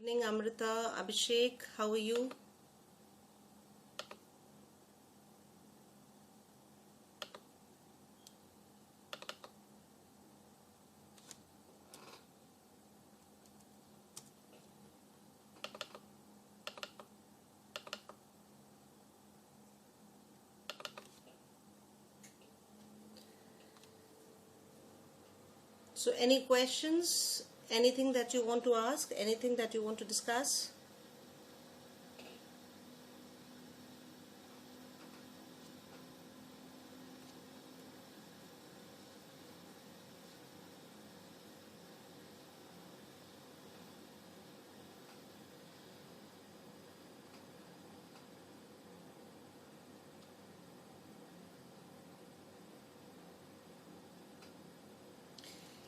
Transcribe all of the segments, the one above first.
Evening, Amrita, Abhishek, how are you? So, any questions? Anything that you want to ask? Anything that you want to discuss?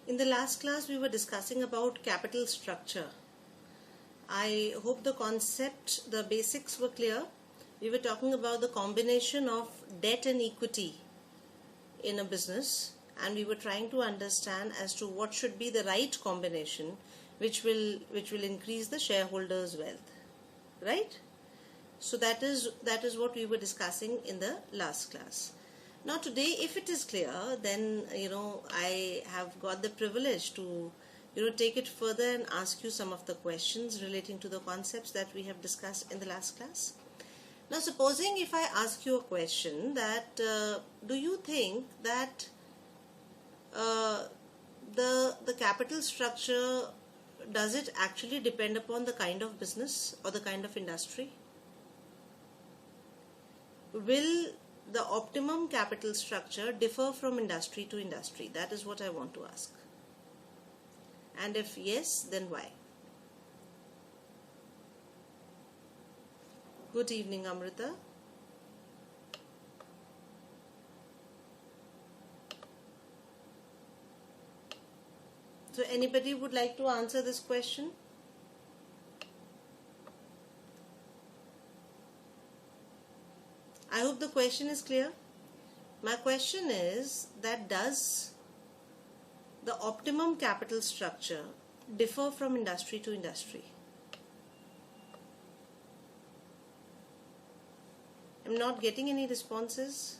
In the last class, we were discussing about capital structure. I hope the concept, the basics were clear. We were talking about the combination of debt and equity in a business, and we were trying to understand as to what should be the right combination which will increase the shareholders' wealth. Right? So that is what we were discussing in the last class. Now today, if it is clear, then I have got the privilege to take it further and ask you some of the questions relating to the concepts that we have discussed in the last class. Now, supposing if I ask you a question that do you think that the capital structure, does it actually depend upon the kind of business or the kind of industry? Will the optimum capital structure differ from industry to industry? That is what I want to ask. And if yes, then why? Good evening, Amrita. So anybody would like to answer this question? I hope the question is clear. My question is that does the optimum capital structure differ from industry to industry? I'm not getting any responses.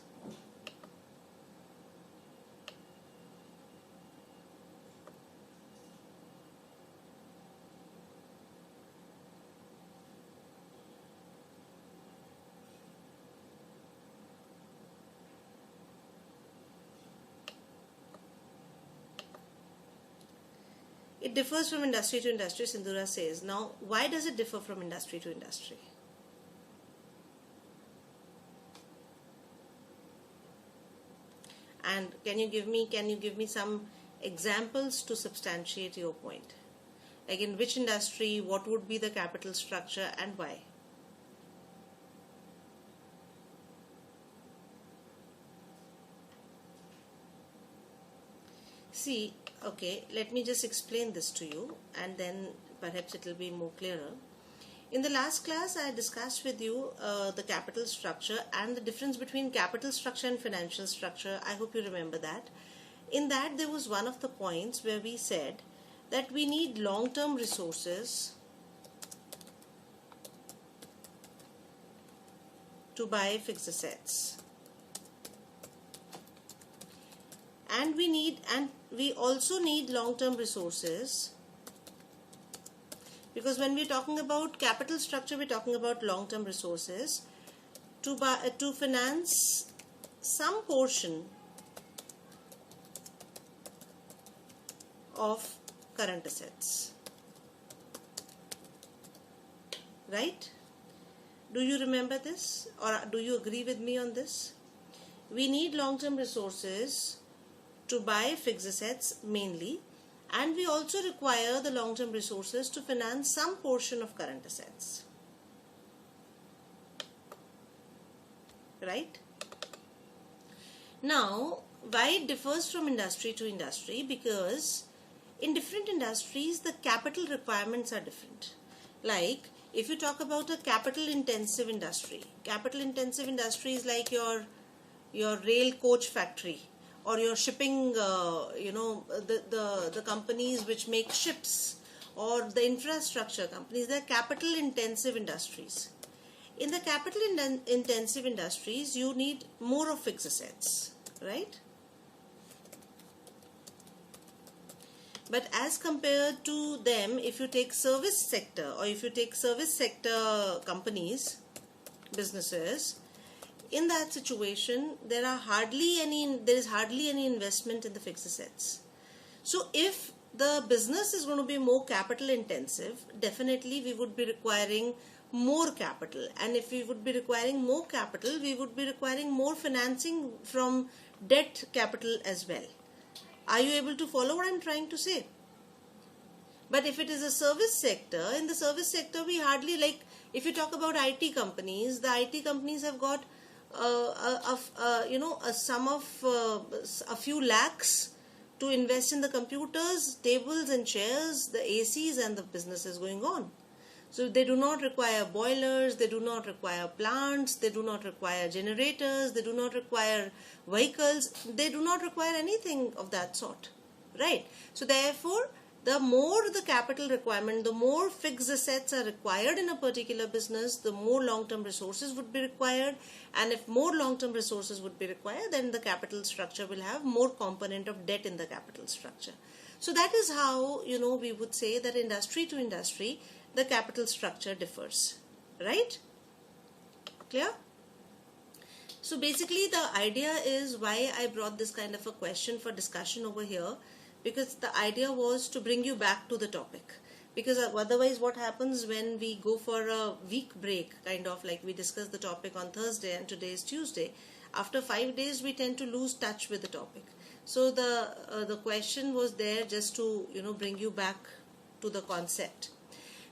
It differs from industry to industry, Sindhura says. Now, why does it differ from industry to industry? And can you give me some examples to substantiate your point? Like in which industry, what would be the capital structure and why? See, okay, let me just explain this to you and then perhaps it will be more clearer. In the last class, I discussed with you the capital structure and the difference between capital structure and financial structure. I hope you remember that. In that, there was one of the points where we said that we need long-term resources to buy fixed assets. And we also need long-term resources, because when we're talking about capital structure, we're talking about long-term resources to finance some portion of current assets. Right? Do you remember this, or do you agree with me on this? We need long-term resources to buy fixed assets mainly, and we also require the long-term resources to finance some portion of current assets. Right? Now, why it differs from industry to industry? Because in different industries, the capital requirements are different. Like, if you talk about a capital-intensive industry is like your rail coach factory, or your shipping, the companies which make ships, or the infrastructure companies, they're capital intensive industries. In the capital intensive industries, you need more of fixed assets, right? But as compared to them, if you take service sector or if you take service sector companies, businesses, in that situation, there is hardly any investment in the fixed assets. So if the business is going to be more capital intensive, definitely we would be requiring more capital, and if we would be requiring more capital, we would be requiring more financing from debt capital as well. Are you able to follow what I'm trying to say? But if it is a service sector, in the service sector we hardly, like if you talk about IT companies, the IT companies have got a sum of a few lakhs to invest in the computers, tables and chairs, the ACs, and the business is going on. So they do not require boilers, they do not require plants, they do not require generators, they do not require vehicles, they do not require anything of that sort, right? So therefore, the more the capital requirement, the more fixed assets are required in a particular business, the more long-term resources would be required, and if more long-term resources would be required, then the capital structure will have more component of debt in the capital structure. So that is how, we would say that industry to industry, the capital structure differs, right? Clear? So basically the idea is why I brought this kind of a question for discussion over here, because the idea was to bring you back to the topic. Because otherwise what happens when we go for a week break, kind of like we discussed the topic on Thursday and today is Tuesday, after 5 days we tend to lose touch with the topic. So the question was there just to bring you back to the concept.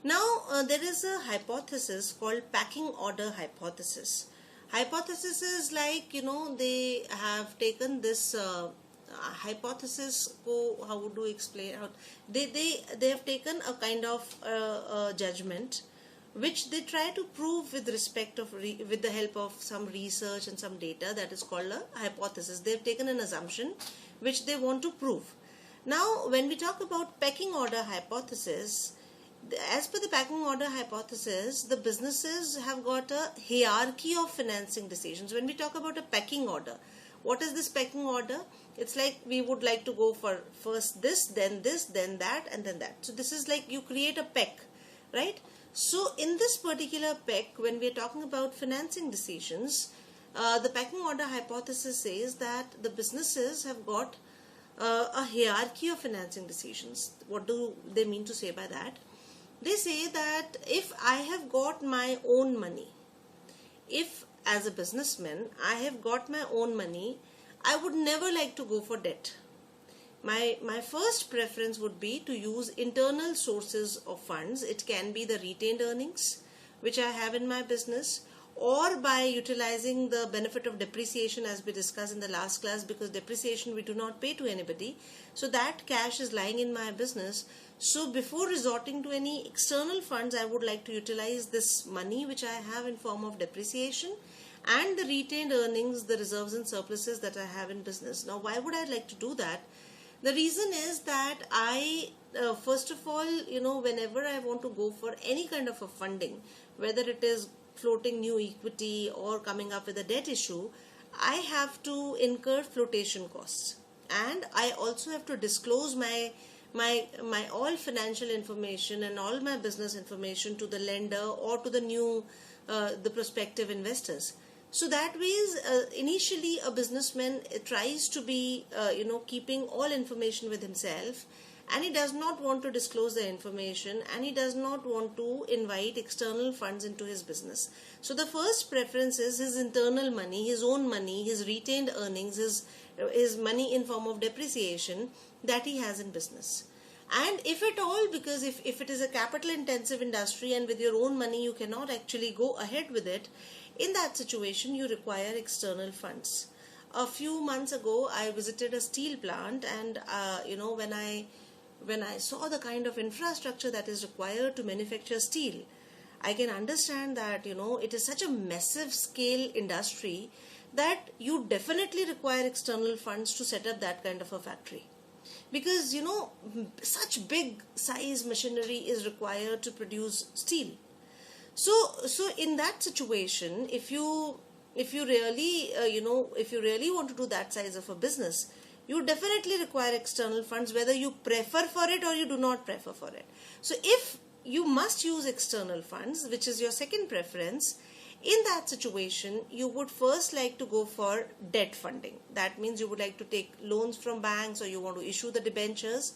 Now there is a hypothesis called packing order hypothesis. Hypothesis is like, they have taken this hypothesis, how would you explain? They have taken a kind of judgment which they try to prove with respect of with the help of some research and some data, that is called a hypothesis. They have taken an assumption which they want to prove. Now when we talk about pecking order hypothesis, as per the pecking order hypothesis, the businesses have got a hierarchy of financing decisions. When we talk about a pecking order, what is this pecking order? It's like we would like to go for first this, then that, and then that. So this is like you create a peck, right? So in this particular peck, when we are talking about financing decisions, the pecking order hypothesis says that the businesses have got a hierarchy of financing decisions. What do they mean to say by that? They say that if I have got my own money, if as a businessman I have got my own money, I would never like to go for debt. My first preference would be to use internal sources of funds. It can be the retained earnings which I have in my business, or by utilizing the benefit of depreciation as we discussed in the last class, because depreciation we do not pay to anybody. So that cash is lying in my business. So before resorting to any external funds, I would like to utilize this money which I have in form of depreciation and the retained earnings, the reserves and surpluses that I have in business. Now why would I like to do that? The reason is that I, first of all, whenever I want to go for any kind of a funding, whether it is floating new equity or coming up with a debt issue, I have to incur flotation costs, and I also have to disclose my all financial information and all my business information to the lender or to the prospective investors. So that ways, initially a businessman tries to be keeping all information with himself, and he does not want to disclose the information, and he does not want to invite external funds into his business. So the first preference is his internal money, his own money, his retained earnings, his money in form of depreciation that he has in business. And if at all, because if it is a capital intensive industry and with your own money you cannot actually go ahead with it, in that situation you require external funds. A few months ago I visited a steel plant, and when I saw the kind of infrastructure that is required to manufacture steel, I can understand that it is such a massive scale industry that you definitely require external funds to set up that kind of a factory. because such big size machinery is required to produce steel. So in that situation, if you really if you really want to do that size of a business, you definitely require external funds, whether you prefer for it or you do not prefer for it. So if you must use external funds, which is your second preference, in that situation you would first like to go for debt funding. That means you would like to take loans from banks, or you want to issue the debentures.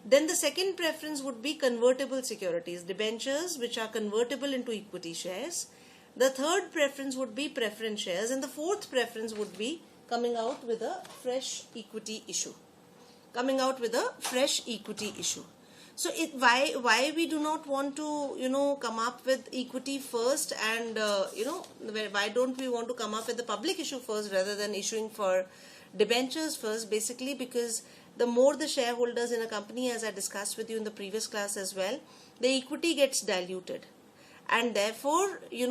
Then the second preference would be convertible securities, debentures which are convertible into equity shares. The third preference would be preference shares, and the fourth preference would be coming out with a fresh equity issue. So why we do not want to come up with equity first, and why don't we want to come up with the public issue first rather than issuing for debentures first? Basically because the more the shareholders in a company, as I discussed with you in the previous class as well, the equity gets diluted, and therefore we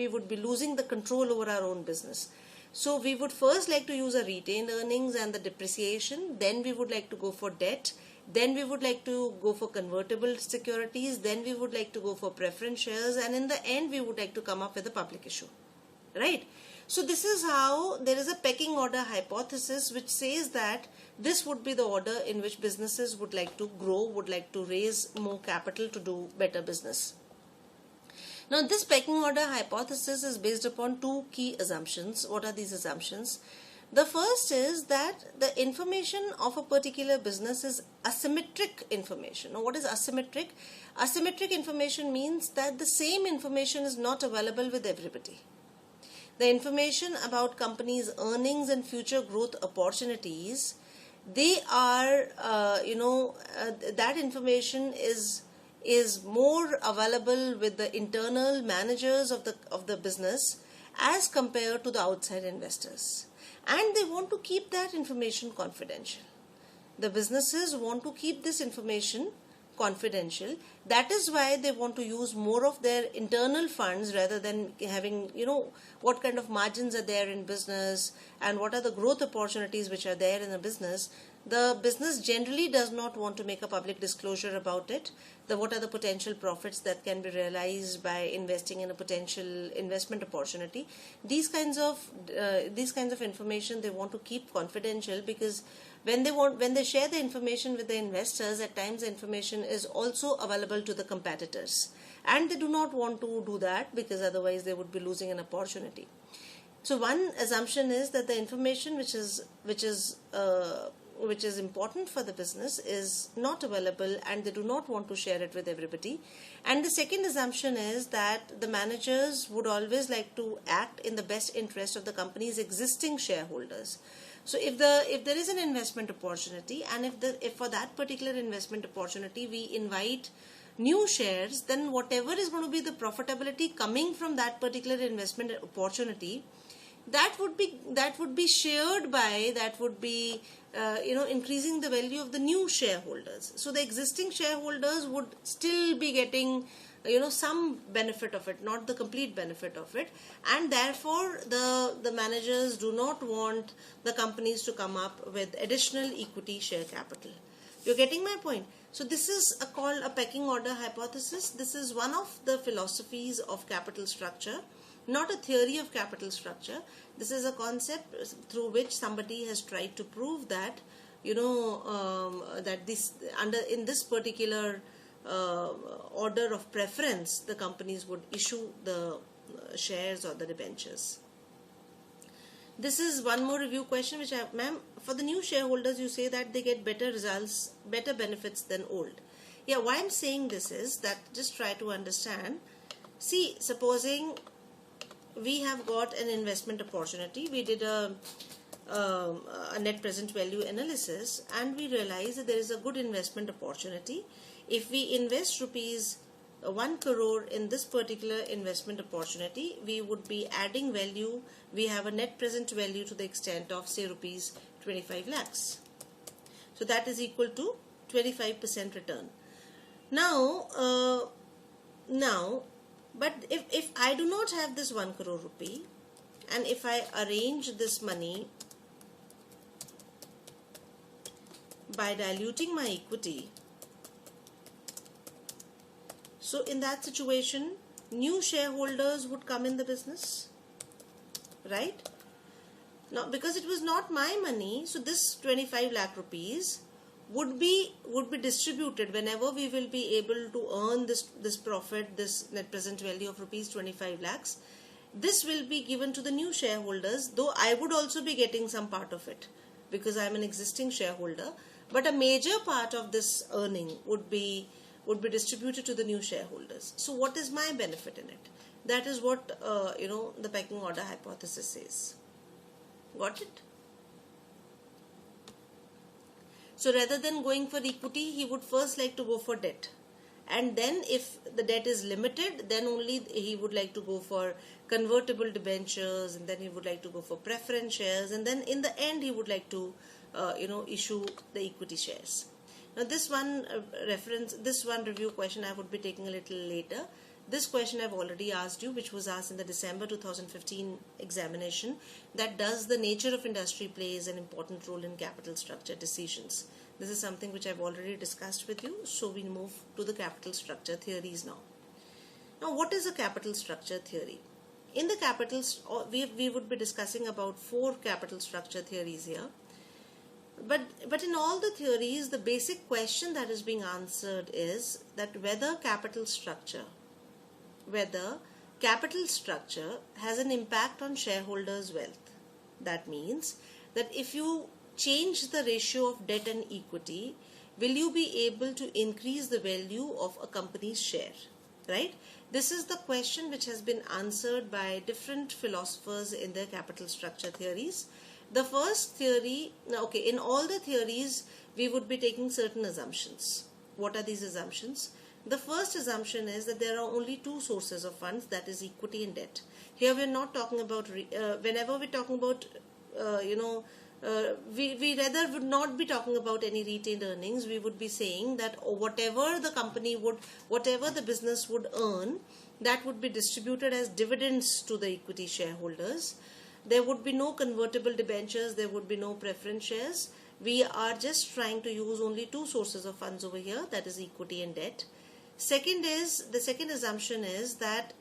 would be losing the control over our own business. So we would first like to use our retained earnings and the depreciation, then we would like to go for debt, then we would like to go for convertible securities, then we would like to go for preference shares, and in the end we would like to come up with a public issue, right? So this is how there is a pecking order hypothesis which says that this would be the order in which businesses would like to grow, would like to raise more capital to do better business. Now this pecking order hypothesis is based upon two key assumptions. What are these assumptions? The first is that the information of a particular business is asymmetric information. Now what is asymmetric? Asymmetric information means that the same information is not available with everybody. The information about companies' earnings and future growth opportunities, they are, that information is more available with the internal managers of the business as compared to the outside investors, and they want to keep that information confidential. The businesses want to keep this information confidential. That is why they want to use more of their internal funds rather than having what kind of margins are there in business and what are the growth opportunities which are there in a business. The business generally does not want to make a public disclosure about it. What are the potential profits that can be realized by investing in a potential investment opportunity. These kinds of information they want to keep confidential, because when they share the information with the investors, at times the information is also available to the competitors, and they do not want to do that because otherwise they would be losing an opportunity. So one assumption is that the information which is important for the business is not available, and they do not want to share it with everybody. And the second assumption is that the managers would always like to act in the best interest of the company's existing shareholders. So if there is an investment opportunity, and if for that particular investment opportunity we invite new shares, then whatever is going to be the profitability coming from that particular investment opportunity, that would be shared by, that would be increasing the value of the new shareholders. So the existing shareholders would still be getting some benefit of it, not the complete benefit of it, and therefore the managers do not want the companies to come up with additional equity share capital. You're getting my point? So this is called a pecking order hypothesis. This is one of the philosophies of capital structure, not a theory of capital structure. This is a concept through which somebody has tried to prove that that in this particular order of preference, the companies would issue the shares or the debentures. This is one more review question which ma'am, for the new shareholders you say that they get better results, better benefits than old. Yeah, why I'm saying this is that just try to understand. See, supposing we have got an investment opportunity, we did a net present value analysis, and we realized that there is a good investment opportunity. If we invest rupees 1 crore in this particular investment opportunity, we would be adding value. We have a net present value to the extent of say rupees 25 lakhs. So that is equal to 25% return. Now, but if I do not have this 1 crore rupee, and if I arrange this money by diluting my equity, so in that situation, new shareholders would come in the business, right? Now, because it was not my money, so this 25 lakh rupees would be distributed whenever we will be able to earn this profit, this net present value of rupees 25 lakhs. This will be given to the new shareholders, though I would also be getting some part of it because I am an existing shareholder. But a major part of this earning would be distributed to the new shareholders. So what is my benefit in it? That is what the pecking order hypothesis says. Got it? So rather than going for equity, he would first like to go for debt. And then if the debt is limited, then only he would like to go for convertible debentures, and then he would like to go for preference shares, and then in the end he would like to issue the equity shares. Now this one review question I would be taking a little later. This question I've already asked you, which was asked in the December 2015 examination, that does the nature of industry plays an important role in capital structure decisions. This is something which I've already discussed with you, so we move to the capital structure theories now. Now, what is a capital structure theory? In the we would be discussing about 4 capital structure theories here. But in all the theories, the basic question that is being answered is that whether capital structure has an impact on shareholders' wealth. That means that if you change the ratio of debt and equity, will you be able to increase the value of a company's share, right? This is the question which has been answered by different philosophers in their capital structure theories. The first theory, in all the theories, we would be taking certain assumptions. What are these assumptions? The first assumption is that there are only 2 sources of funds, that is equity and debt. Here we are not talking about, whenever we're talking about, we rather would not be talking about any retained earnings. We would be saying that whatever the business would earn, that would be distributed as dividends to the equity shareholders. There would be no convertible debentures, there would be no preference shares. We are just trying to use only 2 sources of funds over here, that is equity and debt. The second assumption is that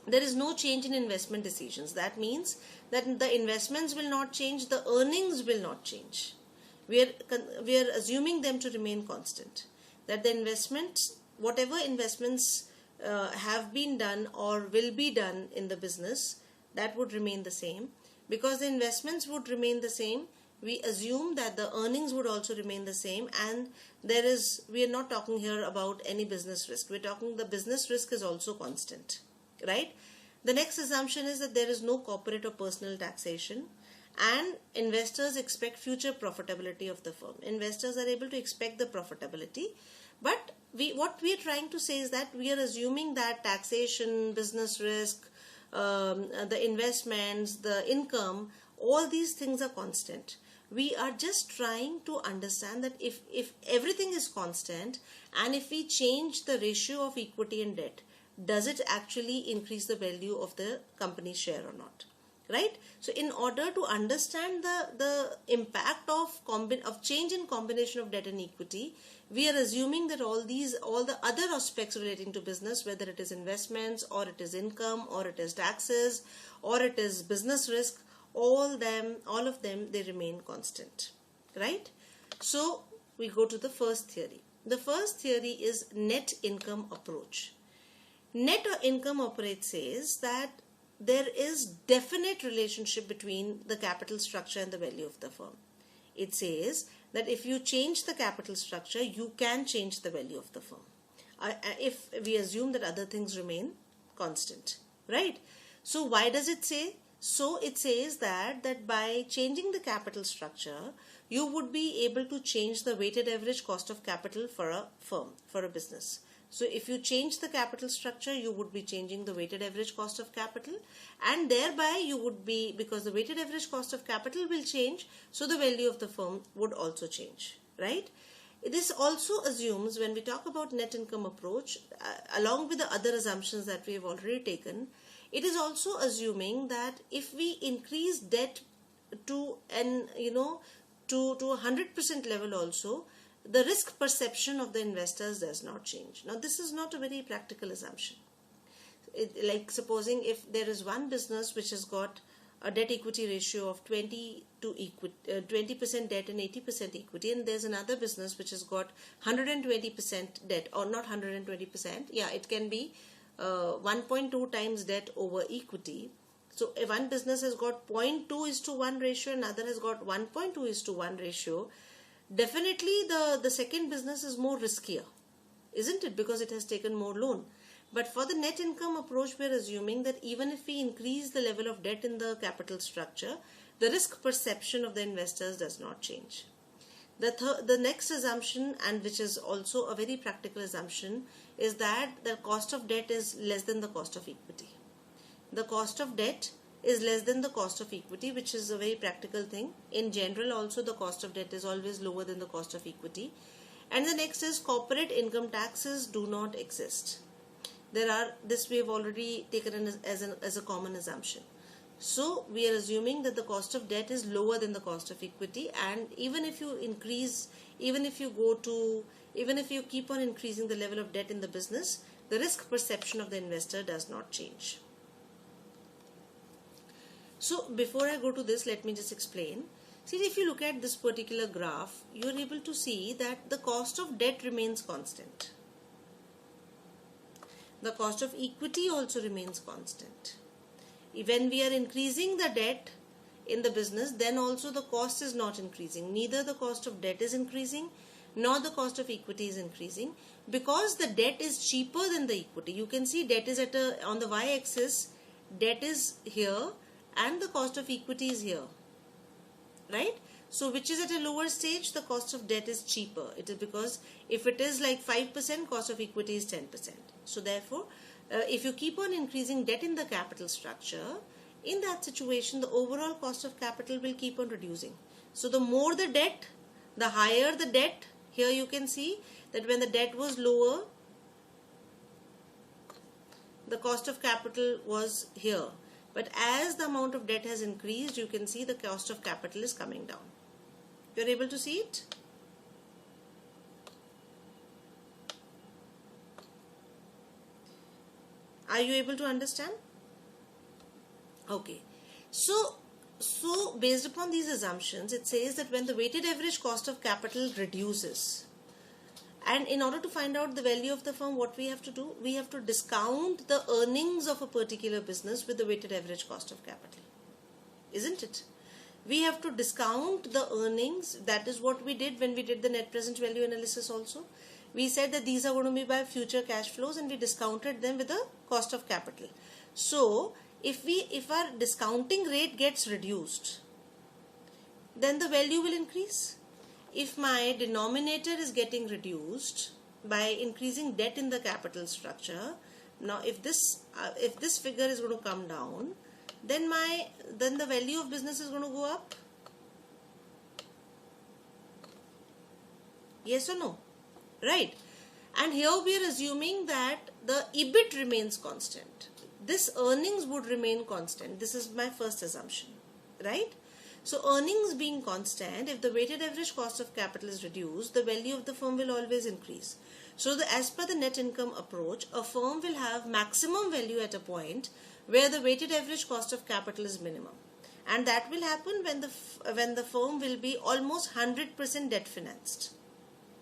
there is no change in investment decisions. That means that the investments will not change, the earnings will not change. We are assuming them to remain constant. That the investments, whatever investments have been done or will be done in the business, that would remain the same. Because the investments would remain the same, we assume that the earnings would also remain the same, and we are not talking here about any business risk. We're talking the business risk is also constant, right? The next assumption is that there is no corporate or personal taxation, and investors expect future profitability of the firm. Investors are able to expect the profitability, but what we are trying to say is that we are assuming that taxation, business risk, the investments, the income, all these things are constant. We are just trying to understand that if everything is constant, and if we change the ratio of equity and debt, does it actually increase the value of the company's share or not, right? So in order to understand the impact of change in combination of debt and equity, we are assuming that all the other aspects relating to business, whether it is investments or it is income or it is taxes or it is business risk, all of them, they remain constant, right? So we go to the first theory. The first theory is net income approach. Net income approach says that there is definite relationship between the capital structure and the value of the firm. It says that if you change the capital structure, you can change the value of the firm, if we assume that other things remain constant, right? So why does it say? So it says that by changing the capital structure, you would be able to change the weighted average cost of capital for a firm, for a business. So if you change the capital structure, you would be changing the weighted average cost of capital, and thereby you would be, because the weighted average cost of capital will change, so the value of the firm would also change, right? This also assumes, when we talk about net income approach, along with the other assumptions that we have already taken, it is also assuming that if we increase debt to to 100% level also, the risk perception of the investors does not change. Now this is not a very practical assumption. Like supposing if there is one business which has got a debt equity ratio of 20% debt and 80% equity, and there's another business which has got 120% debt, or not 120%, yeah, it can be 1.2 times debt over equity. So if one business has got 0.2:1 ratio, another has got 1.2:1 ratio, definitely the second business is more riskier, isn't it? Because it has taken more loan. But for the net income approach, we are assuming that even if we increase the level of debt in the capital structure, the risk perception of the investors does not change. The next assumption, and which is also a very practical assumption, is that the cost of debt is less than the cost of equity. The cost of debt is less than the cost of equity, which is a very practical thing. In general also, the cost of debt is always lower than the cost of equity. And the next is corporate income taxes do not exist. This we have already taken as a common assumption. So we are assuming that the cost of debt is lower than the cost of equity, and even if you keep on increasing the level of debt in the business, the risk perception of the investor does not change. So before I go to this, let me just explain. See, if you look at this particular graph, you are able to see that the cost of debt remains constant. The cost of equity also remains constant. When we are increasing the debt in the business, then also the cost is not increasing. Neither the cost of debt is increasing, nor the cost of equity is increasing, because the debt is cheaper than the equity. You can see debt is on the y-axis, debt is here, and the cost of equity is here, right? So which is at a lower stage, the cost of debt is cheaper. It is because if it is like 5%, cost of equity is 10%. So therefore, if you keep on increasing debt in the capital structure, in that situation, the overall cost of capital will keep on reducing. So the more the debt, the higher the debt. Here you can see that when the debt was lower, the cost of capital was here. But as the amount of debt has increased, you can see the cost of capital is coming down. You are able to see it? Are you able to understand? Okay. So based upon these assumptions, it says that when the weighted average cost of capital reduces, and in order to find out the value of the firm, what we have to do? We have to discount the earnings of a particular business with the weighted average cost of capital. Isn't it? We have to discount the earnings. That is what we did when we did the net present value analysis also. We said that these are going to be by future cash flows, and we discounted them with the cost of capital. So if our discounting rate gets reduced, then the value will increase. If my denominator is getting reduced by increasing debt in the capital structure, now if this figure is going to come down, then the value of business is going to go up. Yes or no? Right. And here we are assuming that the EBIT remains constant. This earnings would remain constant. This is my first assumption, right? So earnings being constant, if the weighted average cost of capital is reduced, the value of the firm will always increase. So as per the net income approach, a firm will have maximum value at a point where the weighted average cost of capital is minimum. And that will happen when the firm will be almost 100% debt financed,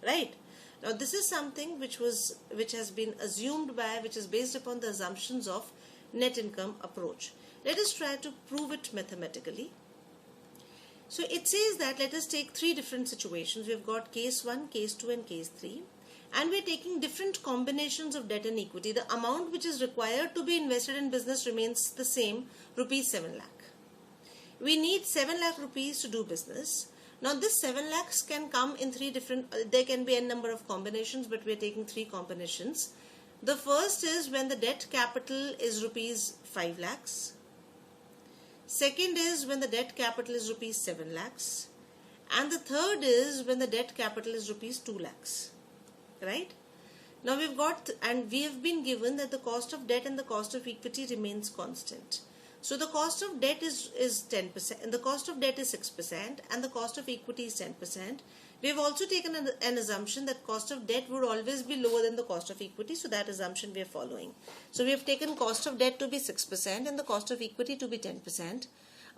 right? Now this is something which has been assumed which is based upon the assumptions of net income approach. Let us try to prove it mathematically. So it says that let us take three different situations. We've got case 1, case 2 and case 3, and we're taking different combinations of debt and equity. The amount which is required to be invested in business remains the same, rupees 7 lakh. We need 7 lakh rupees to do business. Now this 7 lakhs can come in three different, there can be a number of combinations, but we're taking three combinations. The first is when the debt capital is rupees 5 lakhs. Second is when the debt capital is rupees 7 lakhs. And the third is when the debt capital is rupees 2 lakhs. Right? Now we have been given that the cost of debt and the cost of equity remains constant. So the cost of debt is 10%, and the cost of debt is 6%, and the cost of equity is 10%. We have also taken an assumption that cost of debt would always be lower than the cost of equity, so that assumption we are following. So we have taken cost of debt to be 6% and the cost of equity to be 10%.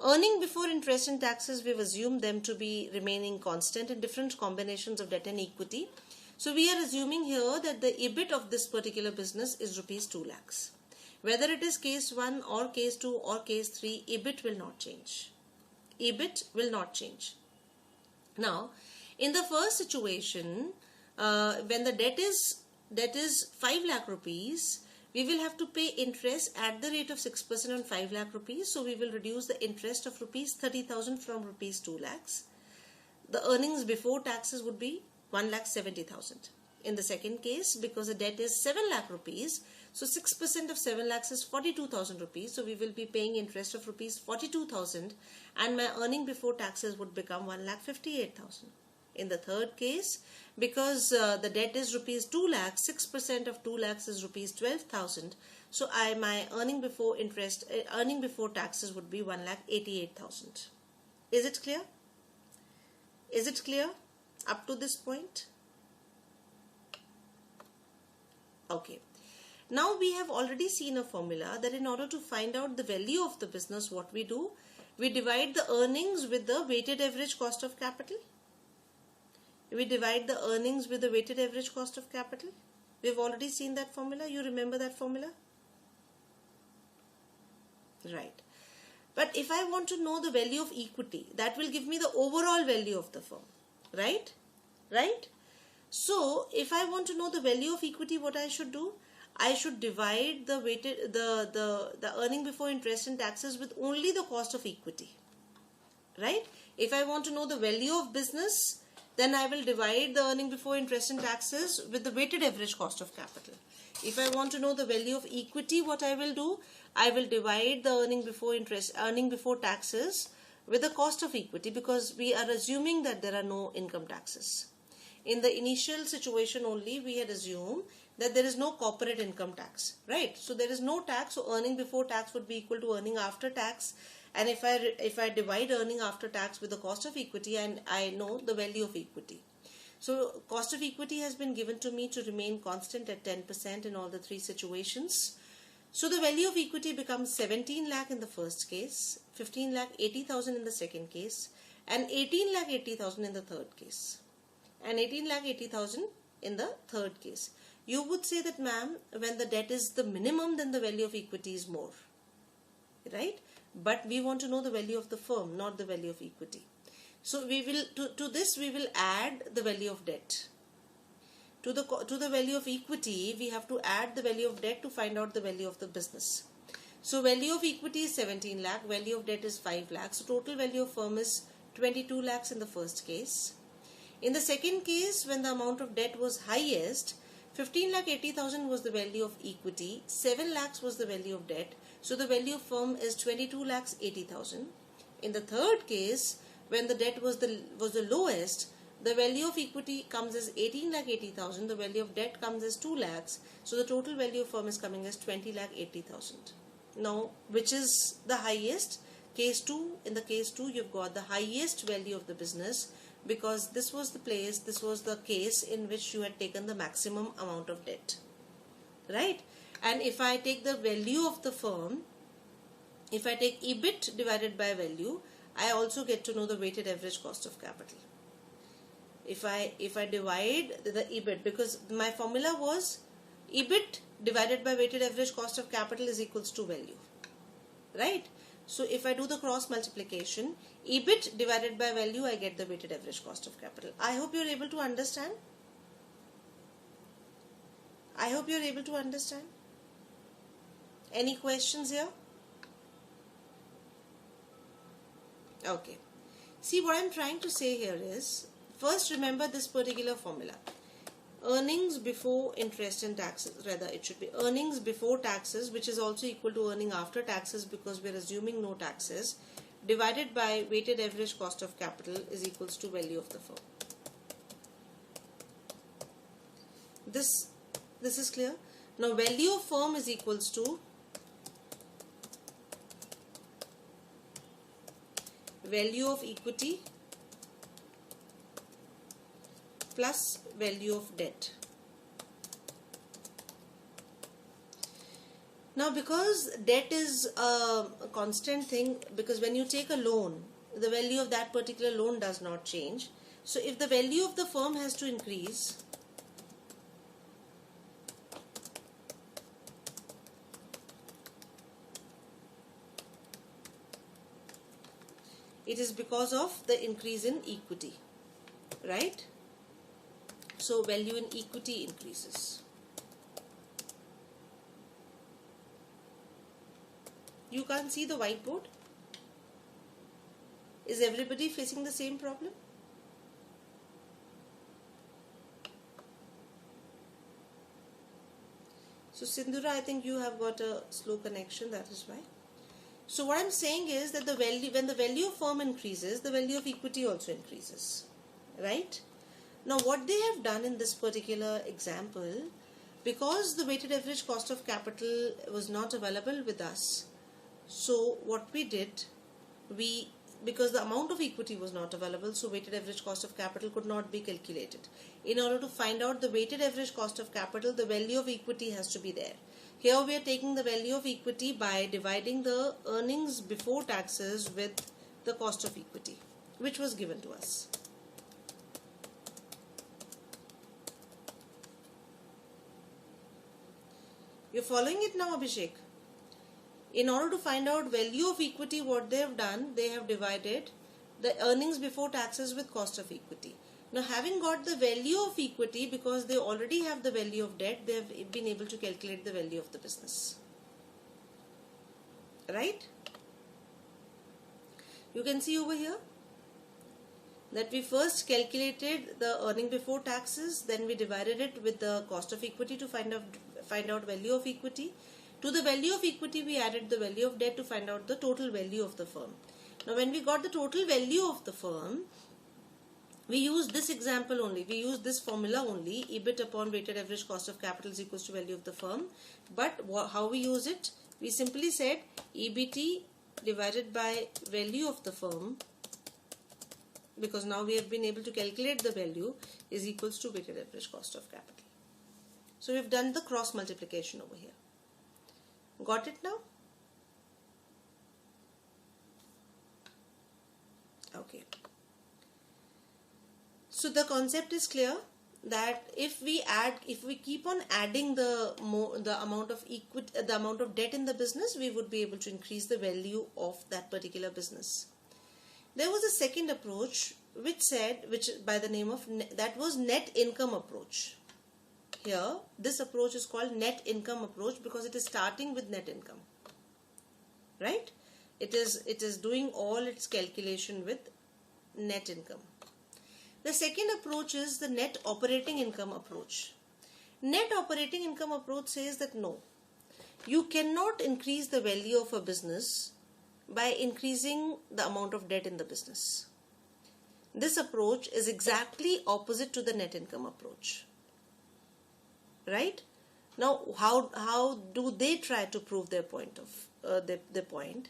Earning before interest and taxes, we have assumed them to be remaining constant in different combinations of debt and equity. So we are assuming here that the EBIT of this particular business is rupees 2 lakhs. Whether it is case 1 or case 2 or case 3, EBIT will not change. EBIT will not change. Now, in the first situation, when the debt is 5 lakh rupees, we will have to pay interest at the rate of 6% on 5 lakh rupees. So we will reduce the interest of rupees 30,000 from rupees 2 lakhs. The earnings before taxes would be 1,70,000. In the second case, because the debt is 7 lakh rupees, so 6% of 7 lakhs is 42,000 rupees. So we will be paying interest of rupees 42,000, and my earning before taxes would become 1,58,000. In the third case, because the debt is rupees 2 lakhs, 6% of 2 lakhs is rupees 12,000. So my earning before taxes would be 1,88,000. Is it clear? Is it clear up to this point? Okay. Now we have already seen a formula that in order to find out the value of the business, what we do, we divide the earnings with the weighted average cost of capital. We divide the earnings with the weighted average cost of capital. We have already seen that formula. You remember that formula? Right. But if I want to know the value of equity, that will give me the overall value of the firm. Right? Right? So, if I want to know the value of equity, what I should do? I should divide the earning before interest and taxes with only the cost of equity. Right? If I want to know the value of business, then I will divide the earning before interest and taxes with the weighted average cost of capital. If I want to know the value of equity, what I will do? I will divide the earning before taxes with the cost of equity, because we are assuming that there are no income taxes. In the initial situation only, we had assumed that there is no corporate income tax, right? So there is no tax, so earning before tax would be equal to earning after tax. And if I divide earning after tax with the cost of equity, and I know the value of equity. So cost of equity has been given to me to remain constant at 10% in all the three situations. So the value of equity becomes 17 lakh in the first case, 15 lakh 80,000 in the second case, and 18 lakh 80,000 in the third case. And 18 lakh 80,000 in the third case. You would say that, ma'am, when the debt is the minimum, then the value of equity is more, right? But we want to know the value of the firm, not the value of equity. So we will to this we will add the value of debt. To the value of equity, we have to add the value of debt to find out the value of the business. So value of equity is 17 lakh, value of debt is 5 lakhs. So total value of firm is 22 lakhs in the first case. In the second case, when the amount of debt was highest, 15 lakh 80,000 was the value of equity, 7 lakhs was the value of debt. So the value of firm is 22 lakhs 80,000. In the third case, when the debt was the lowest, the value of equity comes as 18 lakh 80,000. The value of debt comes as 2 lakhs. So the total value of firm is coming as 20 lakh 80,000. Now, which is the highest? Case 2. In the case 2, you've got the highest value of the business, because this was the case in which you had taken the maximum amount of debt, right? And if I take the value of the firm, if I take EBIT divided by value, I also get to know the weighted average cost of capital. If I divide the EBIT, because my formula was EBIT divided by weighted average cost of capital is equals to value, right? So if I do the cross multiplication, EBIT divided by value, I get the weighted average cost of capital. I hope you're able to understand. I hope you're able to understand. Any questions here? Okay. See, what I'm trying to say here is, first remember this particular formula. Earnings before interest and taxes, rather it should be earnings before taxes, which is also equal to earning after taxes, because we're assuming no taxes, divided by weighted average cost of capital is equals to value of the firm. This is clear. Now value of firm is equals to value of equity plus value of debt. Now, because debt is a constant thing, because when you take a loan, the value of that particular loan does not change. So if the value of the firm has to increase, it is because of the increase in equity, right? So value in equity increases. You can't see the whiteboard? Is everybody facing the same problem? So Sindhura, I think you have got a slow connection, that is why. So what I'm saying is that the value, when the value of firm increases, the value of equity also increases, right? Now what they have done in this particular example, because the weighted average cost of capital was not available with us, so what we did, because the amount of equity was not available, so weighted average cost of capital could not be calculated. In order to find out the weighted average cost of capital, the value of equity has to be there. Here we are taking the value of equity by dividing the earnings before taxes with the cost of equity, which was given to us. You're following it now, Abhishek? In order to find out value of equity, what they have done, they have divided the earnings before taxes with cost of equity. Now, having got the value of equity, because they already have the value of debt, they have been able to calculate the value of the business. Right? You can see over here that we first calculated the earning before taxes, then we divided it with the cost of equity to find out value of equity. To the value of equity, we added the value of debt to find out the total value of the firm. Now, when we got the total value of the firm, we use this example only. We use this formula only. EBIT upon weighted average cost of capital is equals to value of the firm. But how we use it? We simply said EBT divided by value of the firm, because now we have been able to calculate the value, is equals to weighted average cost of capital. So we've done the cross multiplication over here. Got it now? Okay. So the concept is clear that if we keep on adding the amount of equity, the amount of debt in the business, we would be able to increase the value of that particular business. There was a second approach which by the name of that was net income approach. Here, this approach is called net income approach because it is starting with net income, right? It is doing all its calculation with net income. The second approach is the net operating income approach. Net operating income approach says that no, you cannot increase the value of a business by increasing the amount of debt in the business. This approach is exactly opposite to the net income approach. Right? Now, how do they try to prove their point of their point?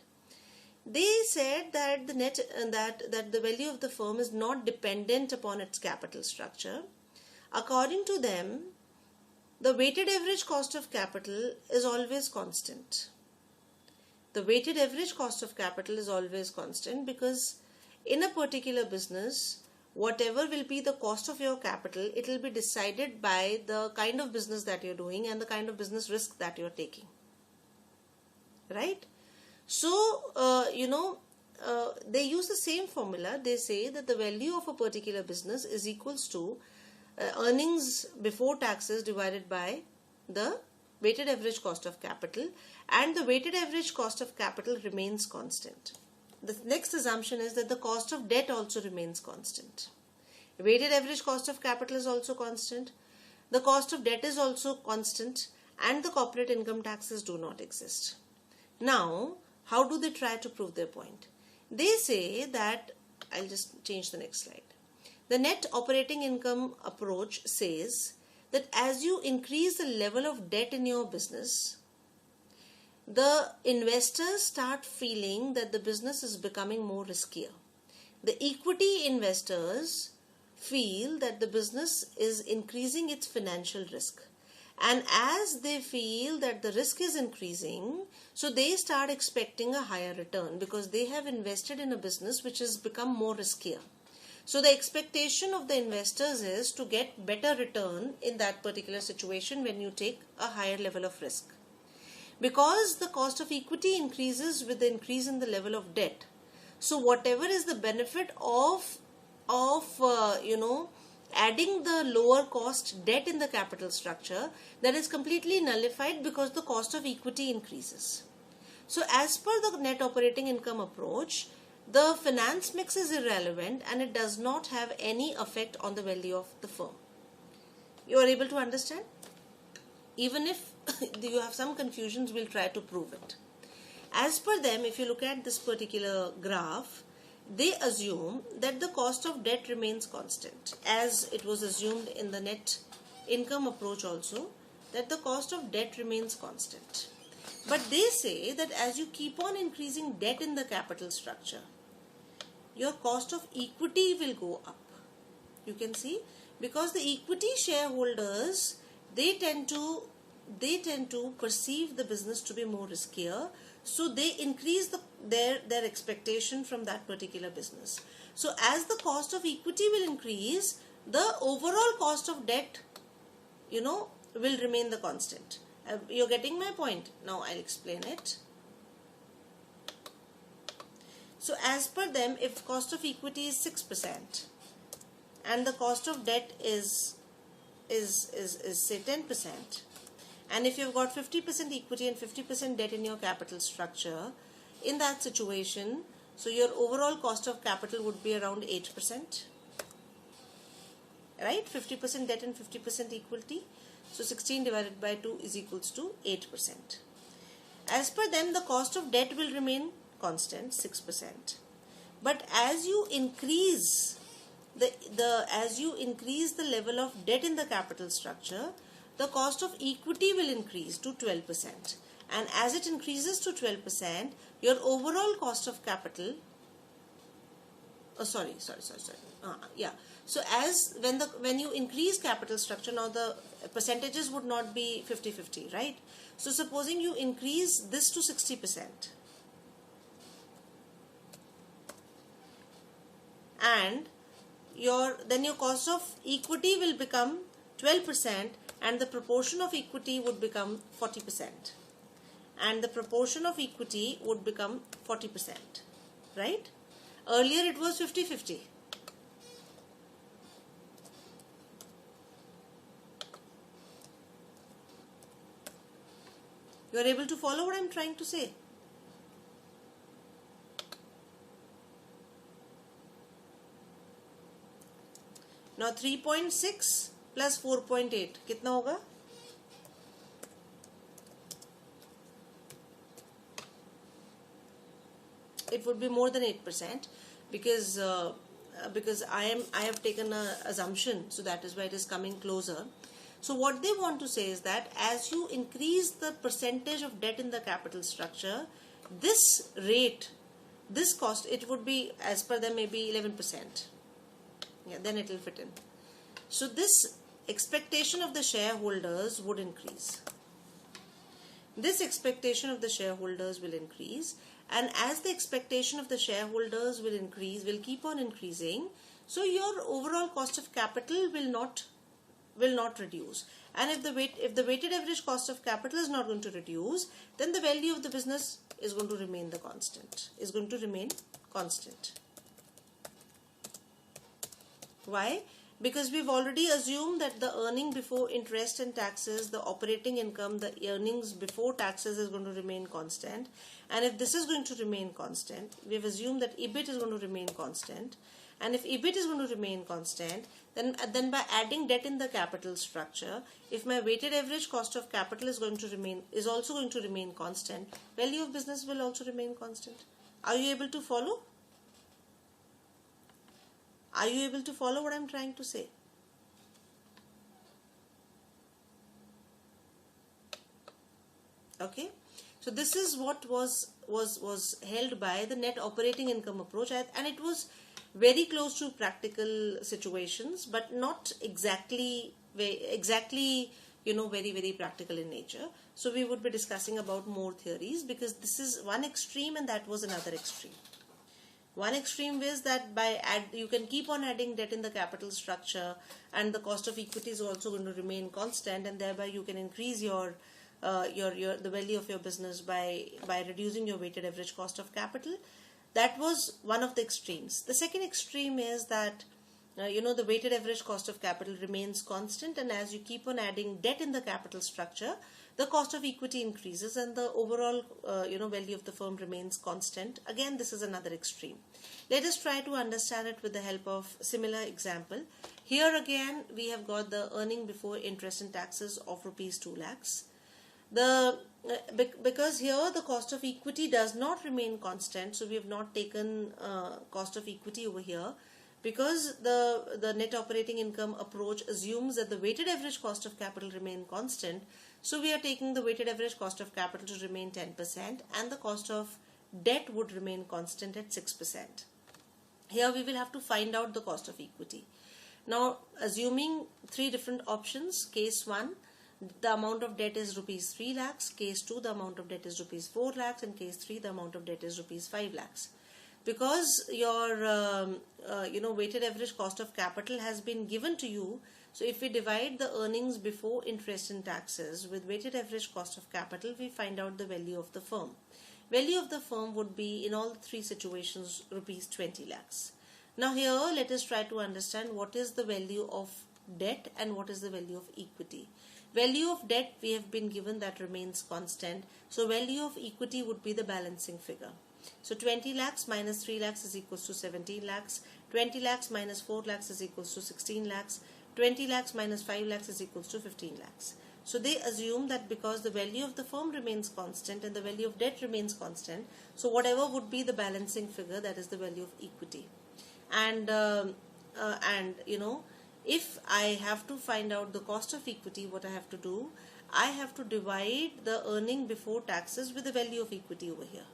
They said that that the value of the firm is not dependent upon its capital structure. According to them, the weighted average cost of capital is always constant. The weighted average cost of capital is always constant because in a particular business, whatever will be the cost of your capital, it will be decided by the kind of business that you're doing and the kind of business risk that you're taking. Right? So, they use the same formula. They say that the value of a particular business is equals to earnings before taxes divided by the weighted average cost of capital, and the weighted average cost of capital remains constant. The next assumption is that the cost of debt also remains constant. Weighted average cost of capital is also constant. The cost of debt is also constant, and the corporate income taxes do not exist. Now, how do they try to prove their point? They say that, I'll just change the next slide. The net operating income approach says that as you increase the level of debt in your business, the investors start feeling that the business is becoming more riskier. The equity investors feel that the business is increasing its financial risk. And as they feel that the risk is increasing, so they start expecting a higher return because they have invested in a business which has become more riskier. So the expectation of the investors is to get better return in that particular situation when you take a higher level of risk. Because the cost of equity increases with the increase in the level of debt. So whatever is the benefit of adding the lower cost debt in the capital structure, that is completely nullified because the cost of equity increases. So as per the net operating income approach, the finance mix is irrelevant and it does not have any effect on the value of the firm. You are able to understand? Even if you have some confusions, we'll try to prove it. As per them, if you look at this particular graph, they assume that the cost of debt remains constant, as it was assumed in the net income approach also, that the cost of debt remains constant. But they say that as you keep on increasing debt in the capital structure, your cost of equity will go up. You can see, because the equity shareholders, they tend to perceive the business to be more riskier, so they increase their expectation from that particular business. So as the cost of equity will increase, the overall cost of debt, will remain the constant. You're getting my point? Now I'll explain it. So as per them, if cost of equity is 6% and the cost of debt is say 10%, and if you've got 50% equity and 50% debt in your capital structure, in that situation, so your overall cost of capital would be around 8%. Right? 50% debt and 50% equity. So 16 divided by 2 is equals to 8%. As per them, the cost of debt will remain constant, 6%. But as you increase the level of debt in the capital structure, the cost of equity will increase to 12%. And as it increases to 12%, your overall cost of capital, So when you increase capital structure, now the percentages would not be 50-50, right? So supposing you increase this to 60%, and then your cost of equity will become 12%, and the proportion of equity would become 40%, and the proportion of equity would become 40%, right? Earlier it was 50-50. You are able to follow what I am trying to say? Now 3.6 plus 4.8 कितना होगा? It would be more than 8% because I have taken an assumption, so that is why it is coming closer. So what they want to say is that as you increase the percentage of debt in the capital structure, this rate, this cost, it would be, as per them, maybe 11%. Yeah, then it will fit in. So this expectation of the shareholders would increase. This expectation of the shareholders will increase, and as the expectation of the shareholders will increase, will keep on increasing, so your overall cost of capital will not reduce. And if the weighted average cost of capital is not going to reduce, then the value of the business is going to remain constant. Why? Because we've already assumed that the earning before interest and taxes, the operating income, the earnings before taxes is going to remain constant. And if this is going to remain constant, we've assumed that EBIT is going to remain constant. And if EBIT is going to remain constant, then by adding debt in the capital structure, if my weighted average cost of capital is also going to remain constant, value of business will also remain constant. Are you able to follow? Are you able to follow what I'm trying to say? Okay. So this is what was held by the net operating income approach, and it was very close to practical situations, but not exactly very, very practical in nature. So we would be discussing about more theories, because this is one extreme and that was another extreme. One extreme is that you can keep on adding debt in the capital structure, and the cost of equity is also going to remain constant, and thereby you can increase the value of your business by reducing your weighted average cost of capital. That was one of the extremes. The second extreme is that the weighted average cost of capital remains constant, and as you keep on adding debt in the capital structure, the cost of equity increases and the overall value of the firm remains constant. Again, this is another extreme. Let us try to understand it with the help of similar example. Here again we have got the earning before interest and taxes of rupees 2 lakhs. Because here the cost of equity does not remain constant, so we have not taken cost of equity over here, because the net operating income approach assumes that the weighted average cost of capital remain constant. So we are taking the weighted average cost of capital to remain 10%, and the cost of debt would remain constant at 6%. Here we will have to find out the cost of equity. Now, assuming three different options: case 1, the amount of debt is rupees 3 lakhs, case 2, the amount of debt is rupees 4 lakhs, and case 3, the amount of debt is rupees 5 lakhs. Because your weighted average cost of capital has been given to you, so if we divide the earnings before interest and taxes with weighted average cost of capital, we find out the value of the firm. Value of the firm would be, in all three situations, rupees 20 lakhs. Now here let us try to understand what is the value of debt and what is the value of equity. Value of debt we have been given that remains constant, so value of equity would be the balancing figure. So 20 lakhs minus 3 lakhs is equals to 17 lakhs, 20 lakhs minus 4 lakhs is equals to 16 lakhs, 20 lakhs minus 5 lakhs is equals to 15 lakhs. So they assume that because the value of the firm remains constant and the value of debt remains constant, so whatever would be the balancing figure, that is the value of equity. And if I have to find out the cost of equity, what I have to do, I have to divide the earning before taxes with the value of equity over here.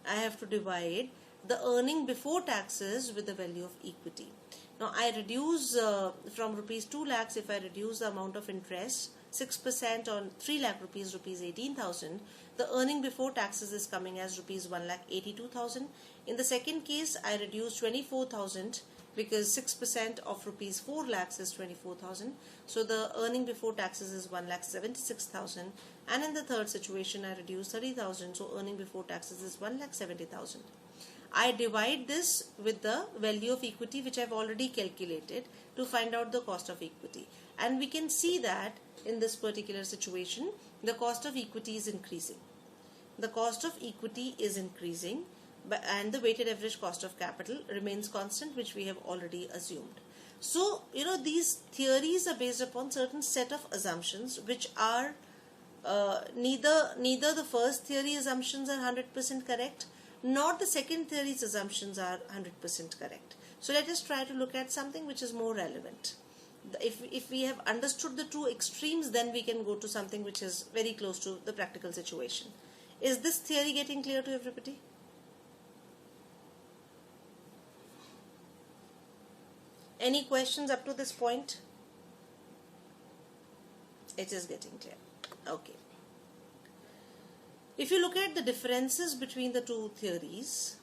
I have to divide the earning before taxes with the value of equity. Now I reduce from rupees 2 lakhs, if I reduce the amount of interest 6% on 3 lakh rupees, rupees 18,000, the earning before taxes is coming as rupees 1,82,000. In the second case, I reduce 24,000 because 6% of rupees 4 lakhs is 24,000. So the earning before taxes is 1,76,000. And in the third situation, I reduce 30,000. So earning before taxes is 1,70,000. I divide this with the value of equity which I have already calculated to find out the cost of equity. And we can see that in this particular situation, the cost of equity is increasing. The cost of equity is increasing, and the weighted average cost of capital remains constant, which we have already assumed. So, these theories are based upon certain set of assumptions which are neither the first theory assumptions are 100% correct, nor the second theory's assumptions are 100% correct. So let us try to look at something which is more relevant. If we have understood the two extremes, then we can go to something which is very close to the practical situation. Is this theory getting clear to everybody? Any questions up to this point? It is getting clear. Okay. If you look at the differences between the two theories,